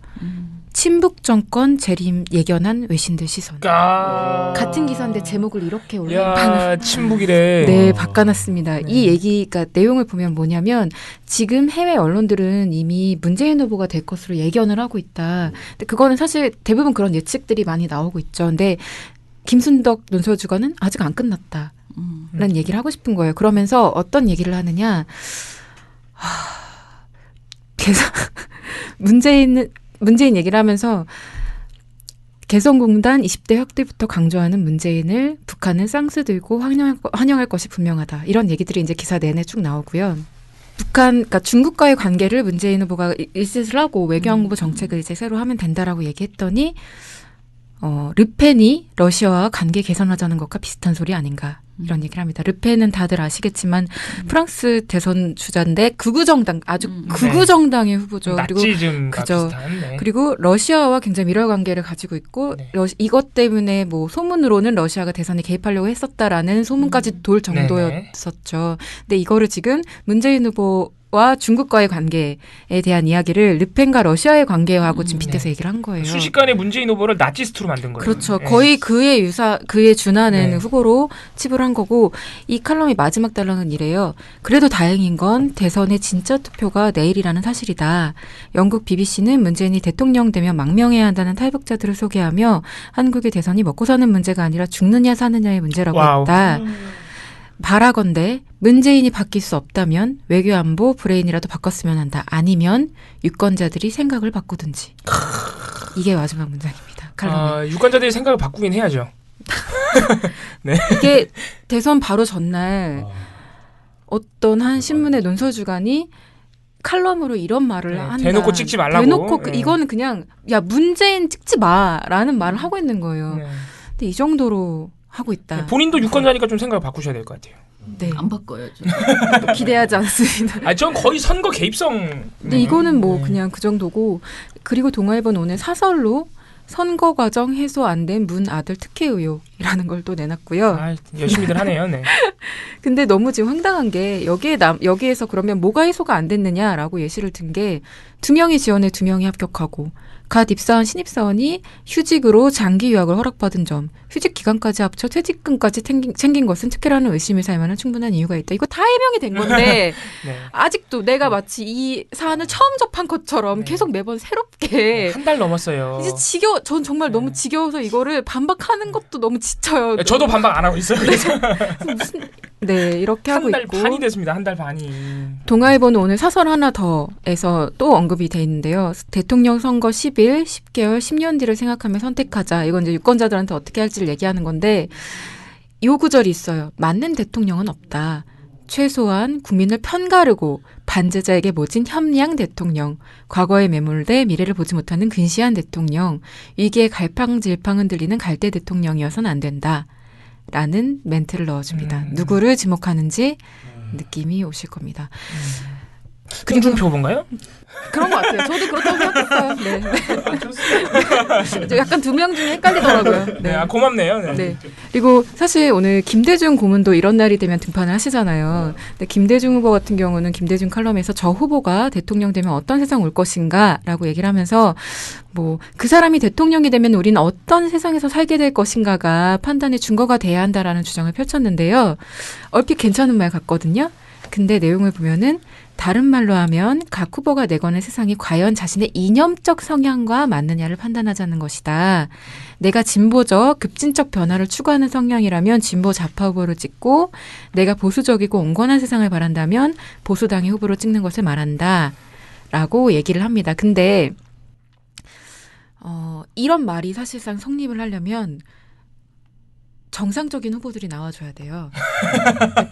친북 정권 재림 예견한 외신들 시선. 같은 기사인데 제목을 이렇게 온라인판을 친북이래. 네, 바꿔놨습니다. 이 얘기, 그러니까 내용을 보면 뭐냐면 지금 해외 언론들은 이미 문재인 후보가 될 것으로 예견을 하고 있다. 근데 그거는 사실 대부분 그런 예측들이 많이 나오고 있죠. 근데 김순덕 논설주간은 아직 안 끝났다. 라는 얘기를 하고 싶은 거예요. 그러면서 어떤 얘기를 하느냐. 계속 문재인 얘기를 하면서 개성공단 20대 확대부터 강조하는 문재인을 북한은 쌍수 들고 환영할 것이 분명하다. 이런 얘기들이 이제 기사 내내 쭉 나오고요. 그러니까 중국과의 관계를 문재인 후보가 일셋을 하고 외교안보 정책을 이제 새로 하면 된다라고 얘기했더니 르펜이 러시아와 관계 개선하자는 것과 비슷한 소리 아닌가. 이런 얘기를 합니다. 르펜은 다들 아시겠지만 프랑스 대선 주자인데 극우정당 아주 극우정당의 후보죠. 나치즘과 그리고 비슷한. 네. 그리고 러시아와 굉장히 밀월 관계를 가지고 있고 네. 이것 때문에 뭐 소문으로는 러시아가 대선에 개입하려고 했었다라는 소문까지 돌 정도였었죠. 근데 이거를 지금 문재인 후보와 중국과의 관계에 대한 이야기를 르펜과 러시아의 관계하고 지금 빗대서 얘기를 한 거예요. 순식간에 문재인 후보를 나치스트로 만든 거예요. 그렇죠. 네. 거의 그에 준하는 네. 후보로 칩을 한 거고 이 칼럼의 마지막 단락은 이래요. 그래도 다행인 건 대선의 진짜 투표가 내일이라는 사실이다. 영국 BBC는 문재인이 대통령 되면 망명해야 한다는 탈북자들을 소개하며 한국의 대선이 먹고 사는 문제가 아니라 죽느냐 사느냐의 문제라고 했다. 바라건대 문재인이 바뀔 수 없다면 외교안보 브레인이라도 바꿨으면 한다. 아니면 유권자들이 생각을 바꾸든지. 이게 마지막 문장입니다. 칼럼에. 유권자들이 생각을 바꾸긴 해야죠. 네. 이게 대선 바로 전날 어떤 한 신문의 논설주간이 칼럼으로 이런 말을 한다. 대놓고 찍지 말라고. 대놓고 이거는 그냥 야 문재인 찍지 마라는 말을 하고 있는 거예요. 네. 근데 이 정도로 하고 있다. 본인도 유권자니까 좀 생각을 바꾸셔야 될 것 같아요. 네. 안 바꿔야죠. 기대하지 않습니다. 전 거의 선거 개입성. 근데 이거는 뭐 그냥 그 정도고. 그리고 동아일보는 오늘 사설로 선거 과정 해소 안 된 문 아들 특혜 의혹이라는 걸 또 내놨고요. 열심히들 하네요. 네. 근데 너무 지금 황당한 게 여기에서 그러면 뭐가 해소가 안 됐느냐라고 예시를 든 게 2명이 지원해 2명이 합격하고 갓 입사한 신입사원이 휴직으로 장기 유학을 허락받은 점, 휴직 기간까지 합쳐 퇴직금까지 챙긴 것은 특혜라는 의심을 살 만한 충분한 이유가 있다. 이거 다 해명이 된 건데 네. 아직도 내가 마치 이 사안을 처음 접한 것처럼 네. 계속 매번 새롭게 한 달 넘었어요. 이제 전 정말 너무 지겨워서 이거를 반박하는 것도 너무 지쳐요. 저도 반박 안 하고 있어요. 그래서 네, 이렇게 하고 한 달 있고. 반이 됐습니다. 한 달 반이. 동아일보는 오늘 사설 하나 더에서 또 언급이 돼 있는데요. 대통령 선거 10일, 10개월, 10년 뒤를 생각하며 선택하자. 이건 이제 유권자들한테 어떻게 할지를 얘기하는 건데 요 구절이 있어요. 맞는 대통령은 없다. 최소한 국민을 편가르고 반제자에게 모진 협량 대통령, 과거에 매몰돼 미래를 보지 못하는 근시한 대통령, 위기에 갈팡질팡 흔들리는 갈대 대통령이어서는 안 된다. 라는 멘트를 넣어줍니다. 누구를 지목하는지 느낌이 오실 겁니다. 홍준표 본가요? 그런 것 같아요. 저도 그렇다고 생각했어요. 네. 약간 두 명 중에 헷갈리더라고요. 네, 아, 고맙네요. 네. 네. 그리고 사실 오늘 김대중 고문도 이런 날이 되면 등판을 하시잖아요. 근데 김대중 후보 같은 경우는 김대중 칼럼에서 저 후보가 대통령 되면 어떤 세상 올 것인가라고 얘기를 하면서 뭐 그 사람이 대통령이 되면 우리는 어떤 세상에서 살게 될 것인가가 판단의 증거가 돼야 한다라는 주장을 펼쳤는데요. 얼핏 괜찮은 말 같거든요. 근데 내용을 보면은 다른 말로 하면 각 후보가 내거는 세상이 과연 자신의 이념적 성향과 맞느냐를 판단하자는 것이다. 내가 진보적, 급진적 변화를 추구하는 성향이라면 진보 좌파 후보를 찍고 내가 보수적이고 온건한 세상을 바란다면 보수당의 후보로 찍는 것을 말한다. 라고 얘기를 합니다. 근데 이런 말이 사실상 성립을 하려면 정상적인 후보들이 나와줘야 돼요.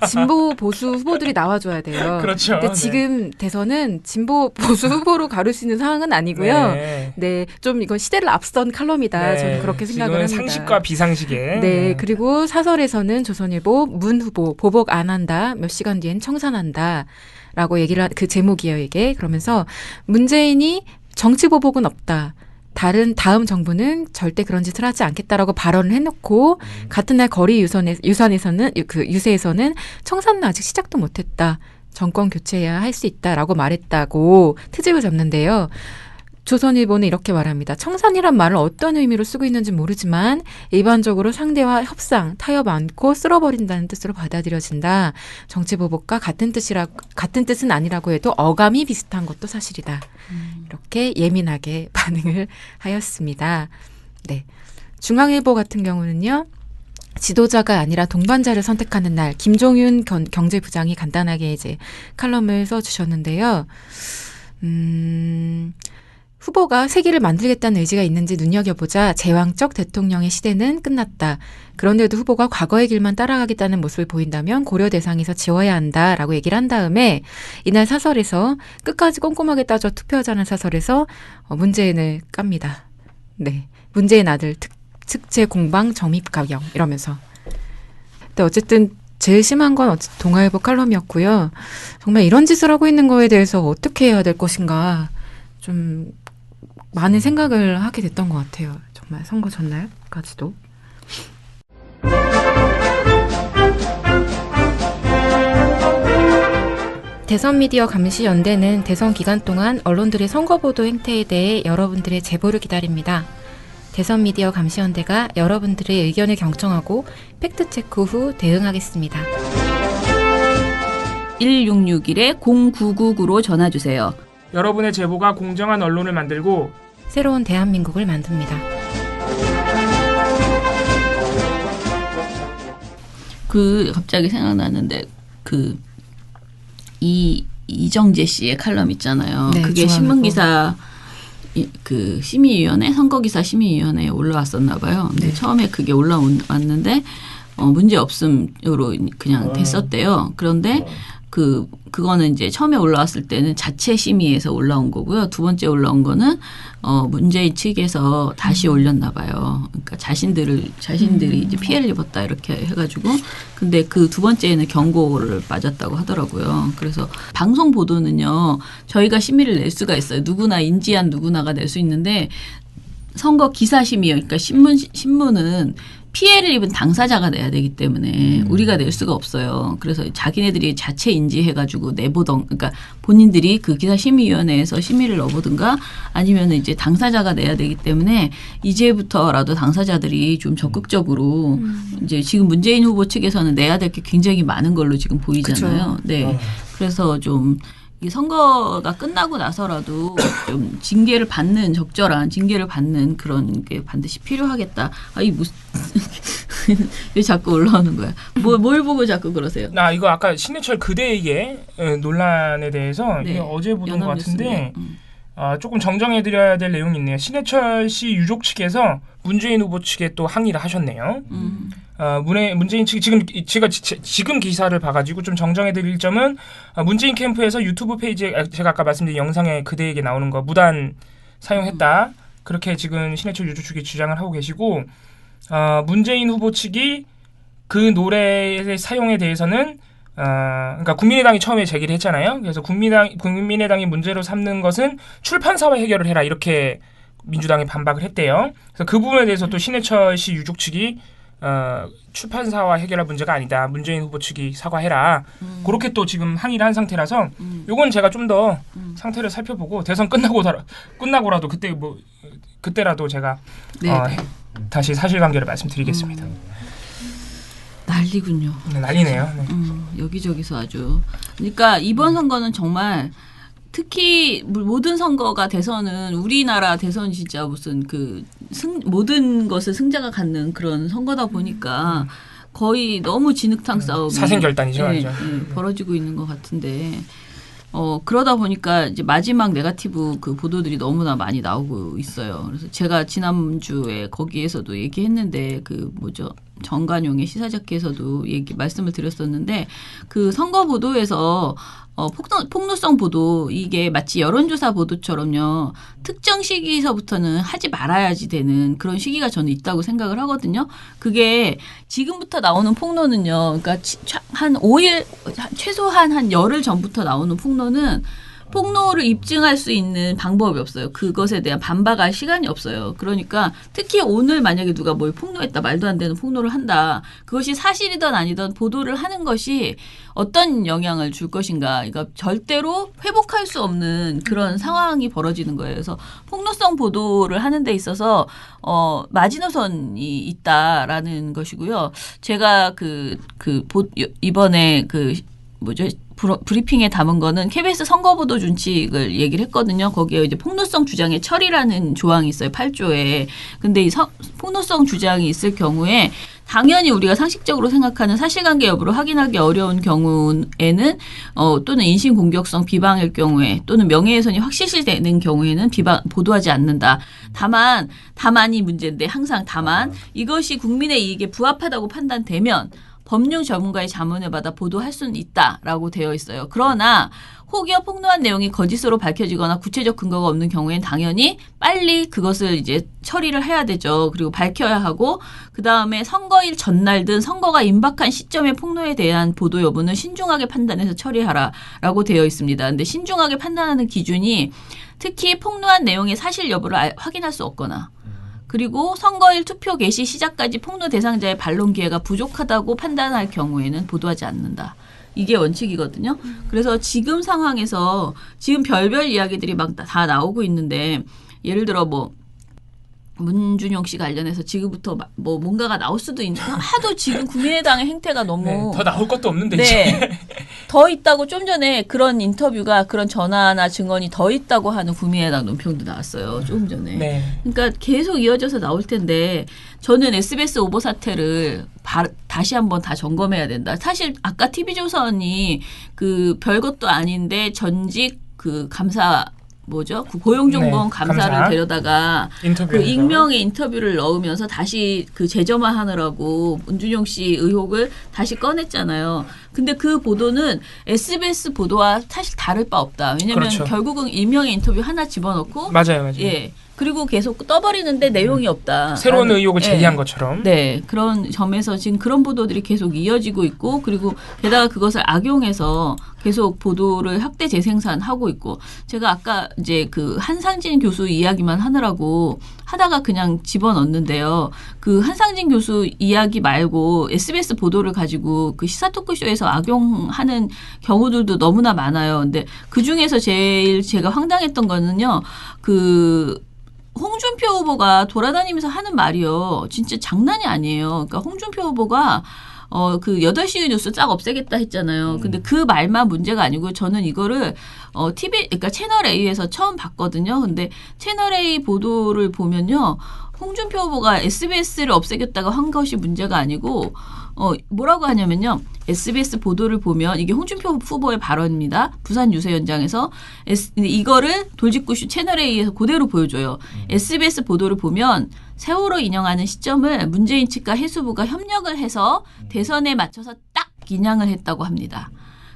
진보 보수 후보들이 나와줘야 돼요. 그렇죠. 근데 지금 대선은 진보 보수 후보로 가를 수 있는 상황은 아니고요. 네, 좀 이건 시대를 앞선 칼럼이다. 네. 저는 그렇게 생각을 합니다. 상식과 비상식에. 네, 그리고 사설에서는 조선일보 문 후보 보복 안 한다. 몇 시간 뒤엔 청산한다. 라고 얘기를 그 제목이에요, 이게. 그러면서 문재인이 정치 보복은 없다. 다음 정부는 절대 그런 짓을 하지 않겠다라고 발언을 해놓고 같은 날 거리 유세에서는 청산은 아직 시작도 못했다. 정권 교체해야 할 수 있다라고 말했다고 트집을 잡는데요. 조선일보는 이렇게 말합니다. 청산이란 말을 어떤 의미로 쓰고 있는지 모르지만 일반적으로 상대와 협상, 타협 않고 쓸어버린다는 뜻으로 받아들여진다. 정치보복과 같은 뜻은 아니라고 해도 어감이 비슷한 것도 사실이다. 이렇게 예민하게 반응을 하였습니다. 네. 중앙일보 같은 경우는요. 지도자가 아니라 동반자를 선택하는 날, 김종윤 경제부장이 간단하게 이제 칼럼을 써주셨는데요. 후보가 세계를 만들겠다는 의지가 있는지 눈여겨보자 제왕적 대통령의 시대는 끝났다. 그런데도 후보가 과거의 길만 따라가겠다는 모습을 보인다면 고려 대상에서 지워야 한다라고 얘기를 한 다음에 이날 사설에서 끝까지 꼼꼼하게 따져 투표하자는 사설에서 문재인을 깝니다. 네, 문재인 아들 특제 공방 점입 가경 이러면서. 근데 어쨌든 제일 심한 건 동아일보 칼럼이었고요. 정말 이런 짓을 하고 있는 거에 대해서 어떻게 해야 될 것인가 좀 많은 생각을 하게 됐던 것 같아요. 정말 선거 전날까지도. 대선미디어 감시연대는 대선 기간 동안 언론들의 선거보도 행태에 대해 여러분들의 제보를 기다립니다. 대선미디어 감시연대가 여러분들의 의견을 경청하고 팩트체크 후 대응하겠습니다. 1661-0999로 전화주세요. 여러분의 제보가 공정한 언론을 만들고 새로운 대한민국을 만듭니다. 갑자기 생각나는데 이정재 씨의 칼럼 있잖아요. 네, 그게 신문기사 심의위원회 선거기사 심의위원회에 올라왔었나 봐요. 근데 처음에 그게 올라왔는데 문제 없음으로 그냥 됐었대요. 그런데 그거는 이제 처음에 올라왔을 때는 자체 심의에서 올라온 거고요. 두 번째 올라온 거는 문재인 측에서 다시 올렸나 봐요. 그러니까 자신들이 이제 피해를 입었다 이렇게 해가지고 근데 그 두 번째에는 경고를 맞았다고 하더라고요. 그래서 방송 보도는요 저희가 심의를 낼 수가 있어요. 누구나 인지한 누구나가 낼 수 있는데 선거 기사 심의요. 그러니까 신문은 피해를 입은 당사자가 내야 되기 때문에 우리가 낼 수가 없어요. 그래서 자기네들이 자체 인지해가지고 내보던, 그러니까 본인들이 그 기사심의위원회에서 심의를 넣어보든가 아니면 이제 당사자가 내야 되기 때문에 이제부터라도 당사자들이 좀 적극적으로 이제 지금 문재인 후보 측에서는 내야 될 게 굉장히 많은 걸로 지금 보이잖아요. 그쵸. 네. 그래서 좀 이 선거가 끝나고 나서라도 좀 징계를 받는 적절한 징계를 받는 그런 게 반드시 필요하겠다. 이 무슨 왜 자꾸 올라오는 거야? 뭘 보고 자꾸 그러세요? 나 이거 아까 신해철 그대의 논란에 대해서 네. 이게 어제 보던 것 같은데 연합뉴스인데. 조금 정정해드려야 될 내용이 있네요. 신해철 씨 유족 측에서 문재인 후보 측에 또 항의를 하셨네요. 문재인 측이 지금 기사를 봐가지고 좀 정정해드릴 점은 문재인 캠프에서 유튜브 페이지에 제가 아까 말씀드린 영상에 그대에게 나오는 거 무단 사용했다. 그렇게 지금 신해철 유족 측이 주장을 하고 계시고 문재인 후보 측이 그 노래의 사용에 대해서는 그러니까 국민의당이 처음에 제기를 했잖아요. 그래서 국민의당이 문제로 삼는 것은 출판사와 해결을 해라 이렇게 민주당이 반박을 했대요. 그래서 그 부분에 대해서 또 신해철 씨 유족 측이 출판사와 해결할 문제가 아니다. 문재인 후보 측이 사과해라. 그렇게 또 지금 항의를 한 상태라서 요건 제가 좀 더 상태를 살펴보고 대선 끝나고라도 그때라도 제가 네. 다시 사실관계를 말씀드리겠습니다. 난리군요. 난리네요. 네. 여기저기서 아주. 그러니까 이번 선거는 정말 특히 모든 선거가 대선은 우리나라 대선 진짜 무슨 모든 것을 승자가 갖는 그런 선거다 보니까 거의 너무 진흙탕 싸움이 사생결단이죠. 벌어지고 있는 것 같은데 그러다 보니까 이제 마지막 네거티브 그 보도들이 너무나 많이 나오고 있어요. 그래서 제가 지난주에 거기에서도 얘기했는데 정관용의 시사잡기에서도 말씀을 드렸었는데 그 선거 보도에서 폭로성 보도 이게 마치 여론조사 보도처럼요. 특정 시기서부터는 하지 말아야지 되는 그런 시기가 저는 있다고 생각을 하거든요. 그게 지금부터 나오는 폭로는요. 그러니까 한 5일 최소한 한 열흘 전부터 나오는 폭로는 폭로를 입증할 수 있는 방법이 없어요. 그것에 대한 반박할 시간이 없어요. 그러니까 특히 오늘 만약에 누가 뭘 폭로했다, 말도 안 되는 폭로를 한다. 그것이 사실이든 아니든 보도를 하는 것이 어떤 영향을 줄 것인가. 그러니까 절대로 회복할 수 없는 그런 상황이 벌어지는 거예요. 그래서 폭로성 보도를 하는 데 있어서 마지노선이 있다라는 것이고요. 제가 이번에 브리핑에 담은 거는 KBS 선거보도 준칙을 얘기를 했거든요. 거기에 이제 폭로성 주장의 처리라는 조항이 있어요. 8조에. 근데 이 폭로성 주장이 있을 경우에 당연히 우리가 상식적으로 생각하는 사실관계 여부를 확인하기 어려운 경우에는 또는 인신공격성 비방일 경우에 또는 명예훼손이 확실시되는 경우에는 보도하지 않는다. 다만이 문제인데 항상 이것이 국민의 이익에 부합하다고 판단되면 법률 전문가의 자문을 받아 보도할 수는 있다라고 되어 있어요. 그러나 혹여 폭로한 내용이 거짓으로 밝혀지거나 구체적 근거가 없는 경우에는 당연히 빨리 그것을 이제 처리를 해야 되죠. 그리고 밝혀야 하고 그다음에 선거일 전날든 선거가 임박한 시점의 폭로에 대한 보도 여부는 신중하게 판단해서 처리하라라고 되어 있습니다. 근데 신중하게 판단하는 기준이 특히 폭로한 내용의 사실 여부를 확인할 수 없거나 그리고 선거일 투표 개시 시작까지 폭로 대상자의 반론 기회가 부족하다고 판단할 경우에는 보도하지 않는다. 이게 원칙이거든요. 그래서 지금 상황에서 지금 별별 이야기들이 막 다 나오고 있는데 예를 들어 문준용 씨 관련해서 지금부터 뭔가가 나올 수도 있는 하도 지금 국민의당의 행태가 너무 더 나올 것도 없는데 이제 더 있다고 좀 전에 그런 인터뷰가 그런 전화나 증언이 더 있다고 하는 국민의당 논평도 나왔어요. 조금 전에. 네. 그러니까 계속 이어져서 나올 텐데 저는 SBS 오보 사태를 다시 한번 다 점검해야 된다. 사실 아까 TV조선이 별것도 아닌데 전직 감사 고용정보원 감사를 데려다가 익명의 인터뷰를 넣으면서 다시 재점화하느라고 문준용 씨 의혹을 다시 꺼냈잖아요. 근데 그 보도는 SBS 보도와 사실 다를 바 없다. 왜냐하면 결국은 익명의 인터뷰 하나 집어넣고 맞아요. 예. 그리고 계속 떠버리는데 내용이 없다. 새로운 의혹을 네. 제기한 것처럼. 네, 그런 점에서 지금 그런 보도들이 계속 이어지고 있고, 그리고 게다가 그것을 악용해서 계속 보도를 학대 재생산하고 있고, 제가 아까 이제 그 한상진 교수 이야기만 하느라고 하다가 그냥 집어넣는데요. 그 한상진 교수 이야기 말고 SBS 보도를 가지고 그 시사 토크쇼에서 악용하는 경우들도 너무나 많아요. 근데 그 중에서 제일 제가 황당했던 거는요, 홍준표 후보가 돌아다니면서 하는 말이요. 진짜 장난이 아니에요. 그러니까 홍준표 후보가 그 8시 뉴스 쫙 없애겠다 했잖아요. 근데 그 말만 문제가 아니고 저는 이거를 그러니까 채널 A에서 처음 봤거든요. 근데 채널 A 보도를 보면요. 홍준표 후보가 SBS를 없애겠다고 한 것이 문제가 아니고 뭐라고 하냐면요. SBS 보도를 보면 이게 홍준표 후보의 발언입니다. 부산 유세 현장에서 이거를 돌직구쇼 채널A에서 그대로 보여줘요. SBS 보도를 보면 세월호 인용하는 시점을 문재인 측과 해수부가 협력을 해서 대선에 맞춰서 딱 인양을 했다고 합니다.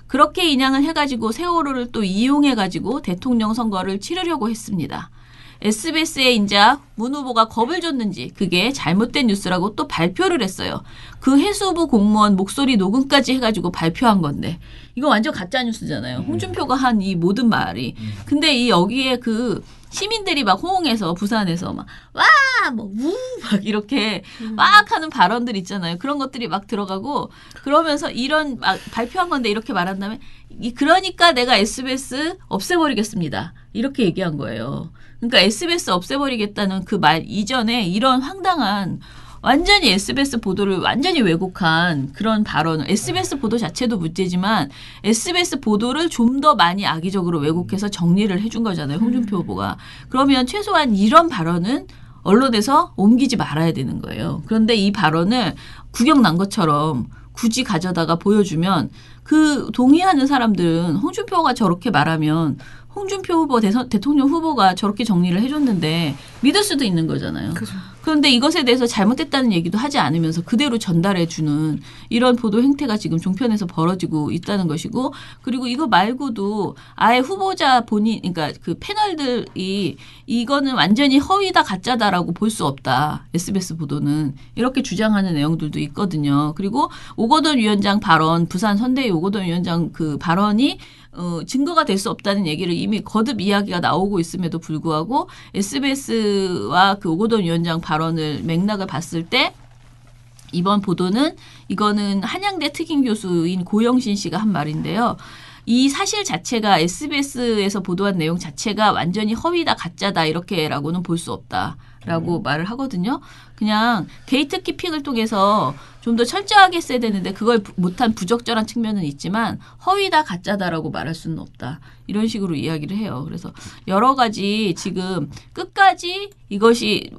그렇게 인양을 해가지고 세월호를 또 이용해가지고 대통령 선거를 치르려고 했습니다. SBS의 인자 문 후보가 겁을 줬는지 그게 잘못된 뉴스라고 또 발표를 했어요. 그 해수부 공무원 목소리 녹음까지 해가지고 발표한 건데 이거 완전 가짜 뉴스잖아요. 홍준표가 한 이 모든 말이. 근데 이 여기에 그 시민들이 막 호응해서 부산에서 막 와 뭐 우 막 이렇게 막 하는 발언들 있잖아요. 그런 것들이 막 들어가고 그러면서 이런 막 발표한 건데 이렇게 말한 다음에 그러니까 내가 SBS 없애버리겠습니다. 이렇게 얘기한 거예요. 그러니까 SBS 없애버리겠다는 그 말 이전에 이런 황당한 완전히 SBS 보도를 완전히 왜곡한 그런 발언을 SBS 보도 자체도 문제지만 SBS 보도를 좀 더 많이 악의적으로 왜곡해서 정리를 해준 거잖아요. 홍준표 후보가. 그러면 최소한 이런 발언은 언론에서 옮기지 말아야 되는 거예요. 그런데 이 발언을 구경 난 것처럼 굳이 가져다가 보여주면 그 동의하는 사람들은 홍준표가 저렇게 말하면 홍준표 후보 대통령 후보가 저렇게 정리를 해줬는데 믿을 수도 있는 거잖아요. 그죠. 그런데 이것에 대해서 잘못됐다는 얘기도 하지 않으면서 그대로 전달해주는 이런 보도 행태가 지금 종편에서 벌어지고 있다는 것이고 그리고 이거 말고도 아예 후보자 본인 그러니까 그 패널들이 이거는 완전히 허위다 가짜다라고 볼 수 없다. SBS 보도는 이렇게 주장하는 내용들도 있거든요. 그리고 오거돈 위원장 발언 부산 선대위 오거돈 위원장 그 발언이 증거가 될 수 없다는 얘기를 이미 거듭 이야기가 나오고 있음에도 불구하고 SBS와 그 오거돈 위원장 발언을 맥락을 봤을 때 이번 보도는 이거는 한양대 특임 교수인 고영신 씨가 한 말인데요. 이 사실 자체가 SBS에서 보도한 내용 자체가 완전히 허위다 가짜다 이렇게라고는 볼 수 없다라고 말을 하거든요. 그냥 게이트키핑을 통해서 좀 더 철저하게 써야 되는데 그걸 못한 부적절한 측면은 있지만 허위다 가짜다라고 말할 수는 없다. 이런 식으로 이야기를 해요. 그래서 여러 가지 지금 끝까지 이것이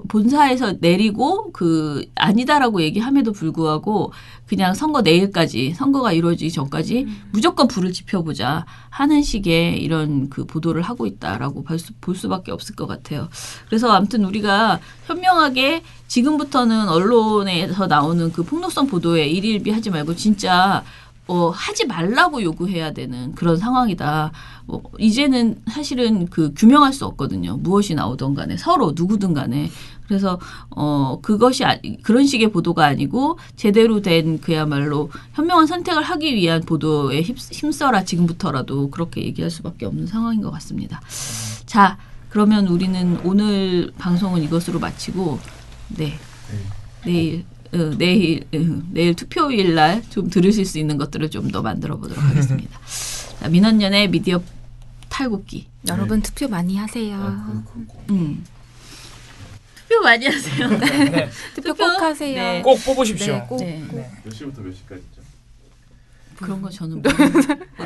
본사에서 내리고 그 아니다라고 얘기함에도 불구하고 그냥 선거 내일까지 선거가 이루어지기 전까지 무조건 불을 지펴보자 하는 식의 이런 그 보도를 하고 있다라고 볼 수밖에 없을 것 같아요. 그래서 아무튼 우리가 현명하게 지금부터는 언론에서 나오는 그 폭로성 보도에 일일비하지 말고 진짜 하지 말라고 요구해야 되는 그런 상황이다. 이제는 사실은 그 규명할 수 없거든요. 무엇이 나오든 간에 서로 누구든 간에. 그래서 그것이 그런 식의 보도가 아니고 제대로 된 그야말로 현명한 선택을 하기 위한 보도에 힘써라 지금부터라도 그렇게 얘기할 수밖에 없는 상황인 것 같습니다. 자, 그러면 우리는 오늘 방송은 이것으로 마치고 내일 투표일 날 좀 들으실 수 있는 것들을 좀 더 만들어 보도록 하겠습니다. 자, 민원연의 미디어 탈곡기. 여러분 투표 많이 하세요. 투표 많이 하세요. 네. 투표 꼭 하세요. 네. 꼭 뽑으십시오. 네, 꼭. 네. 몇 시부터 몇 시까지죠? 그런 거 저는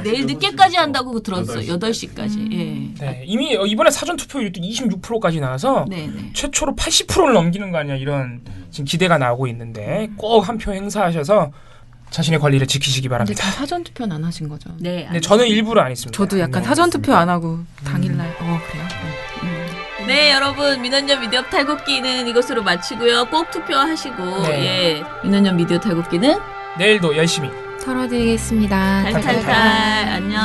내일 늦게까지 한다고 들었어요. 8시까지. 예. 네, 이미 이번에 사전 투표율도 26%까지 나와서 네. 최초로 80%를 넘기는 거 아니야 이런 지금 기대가 나오고 있는데 꼭 한 표 행사하셔서 자신의 권리를 지키시기 근데 바랍니다. 다 사전 투표는 안 하신 거죠? 네. 근데 저는 일부러 안 했습니다. 저도 약간 네. 사전 투표 안 하고 당일날. 그래요? 네, 여러분 민원연 미디어 탈곡기는 이것으로 마치고요. 꼭 투표하시고 네. 예. 민원연 미디어 탈곡기는 내일도 열심히 털어드리겠습니다. 탈탈탈 안녕.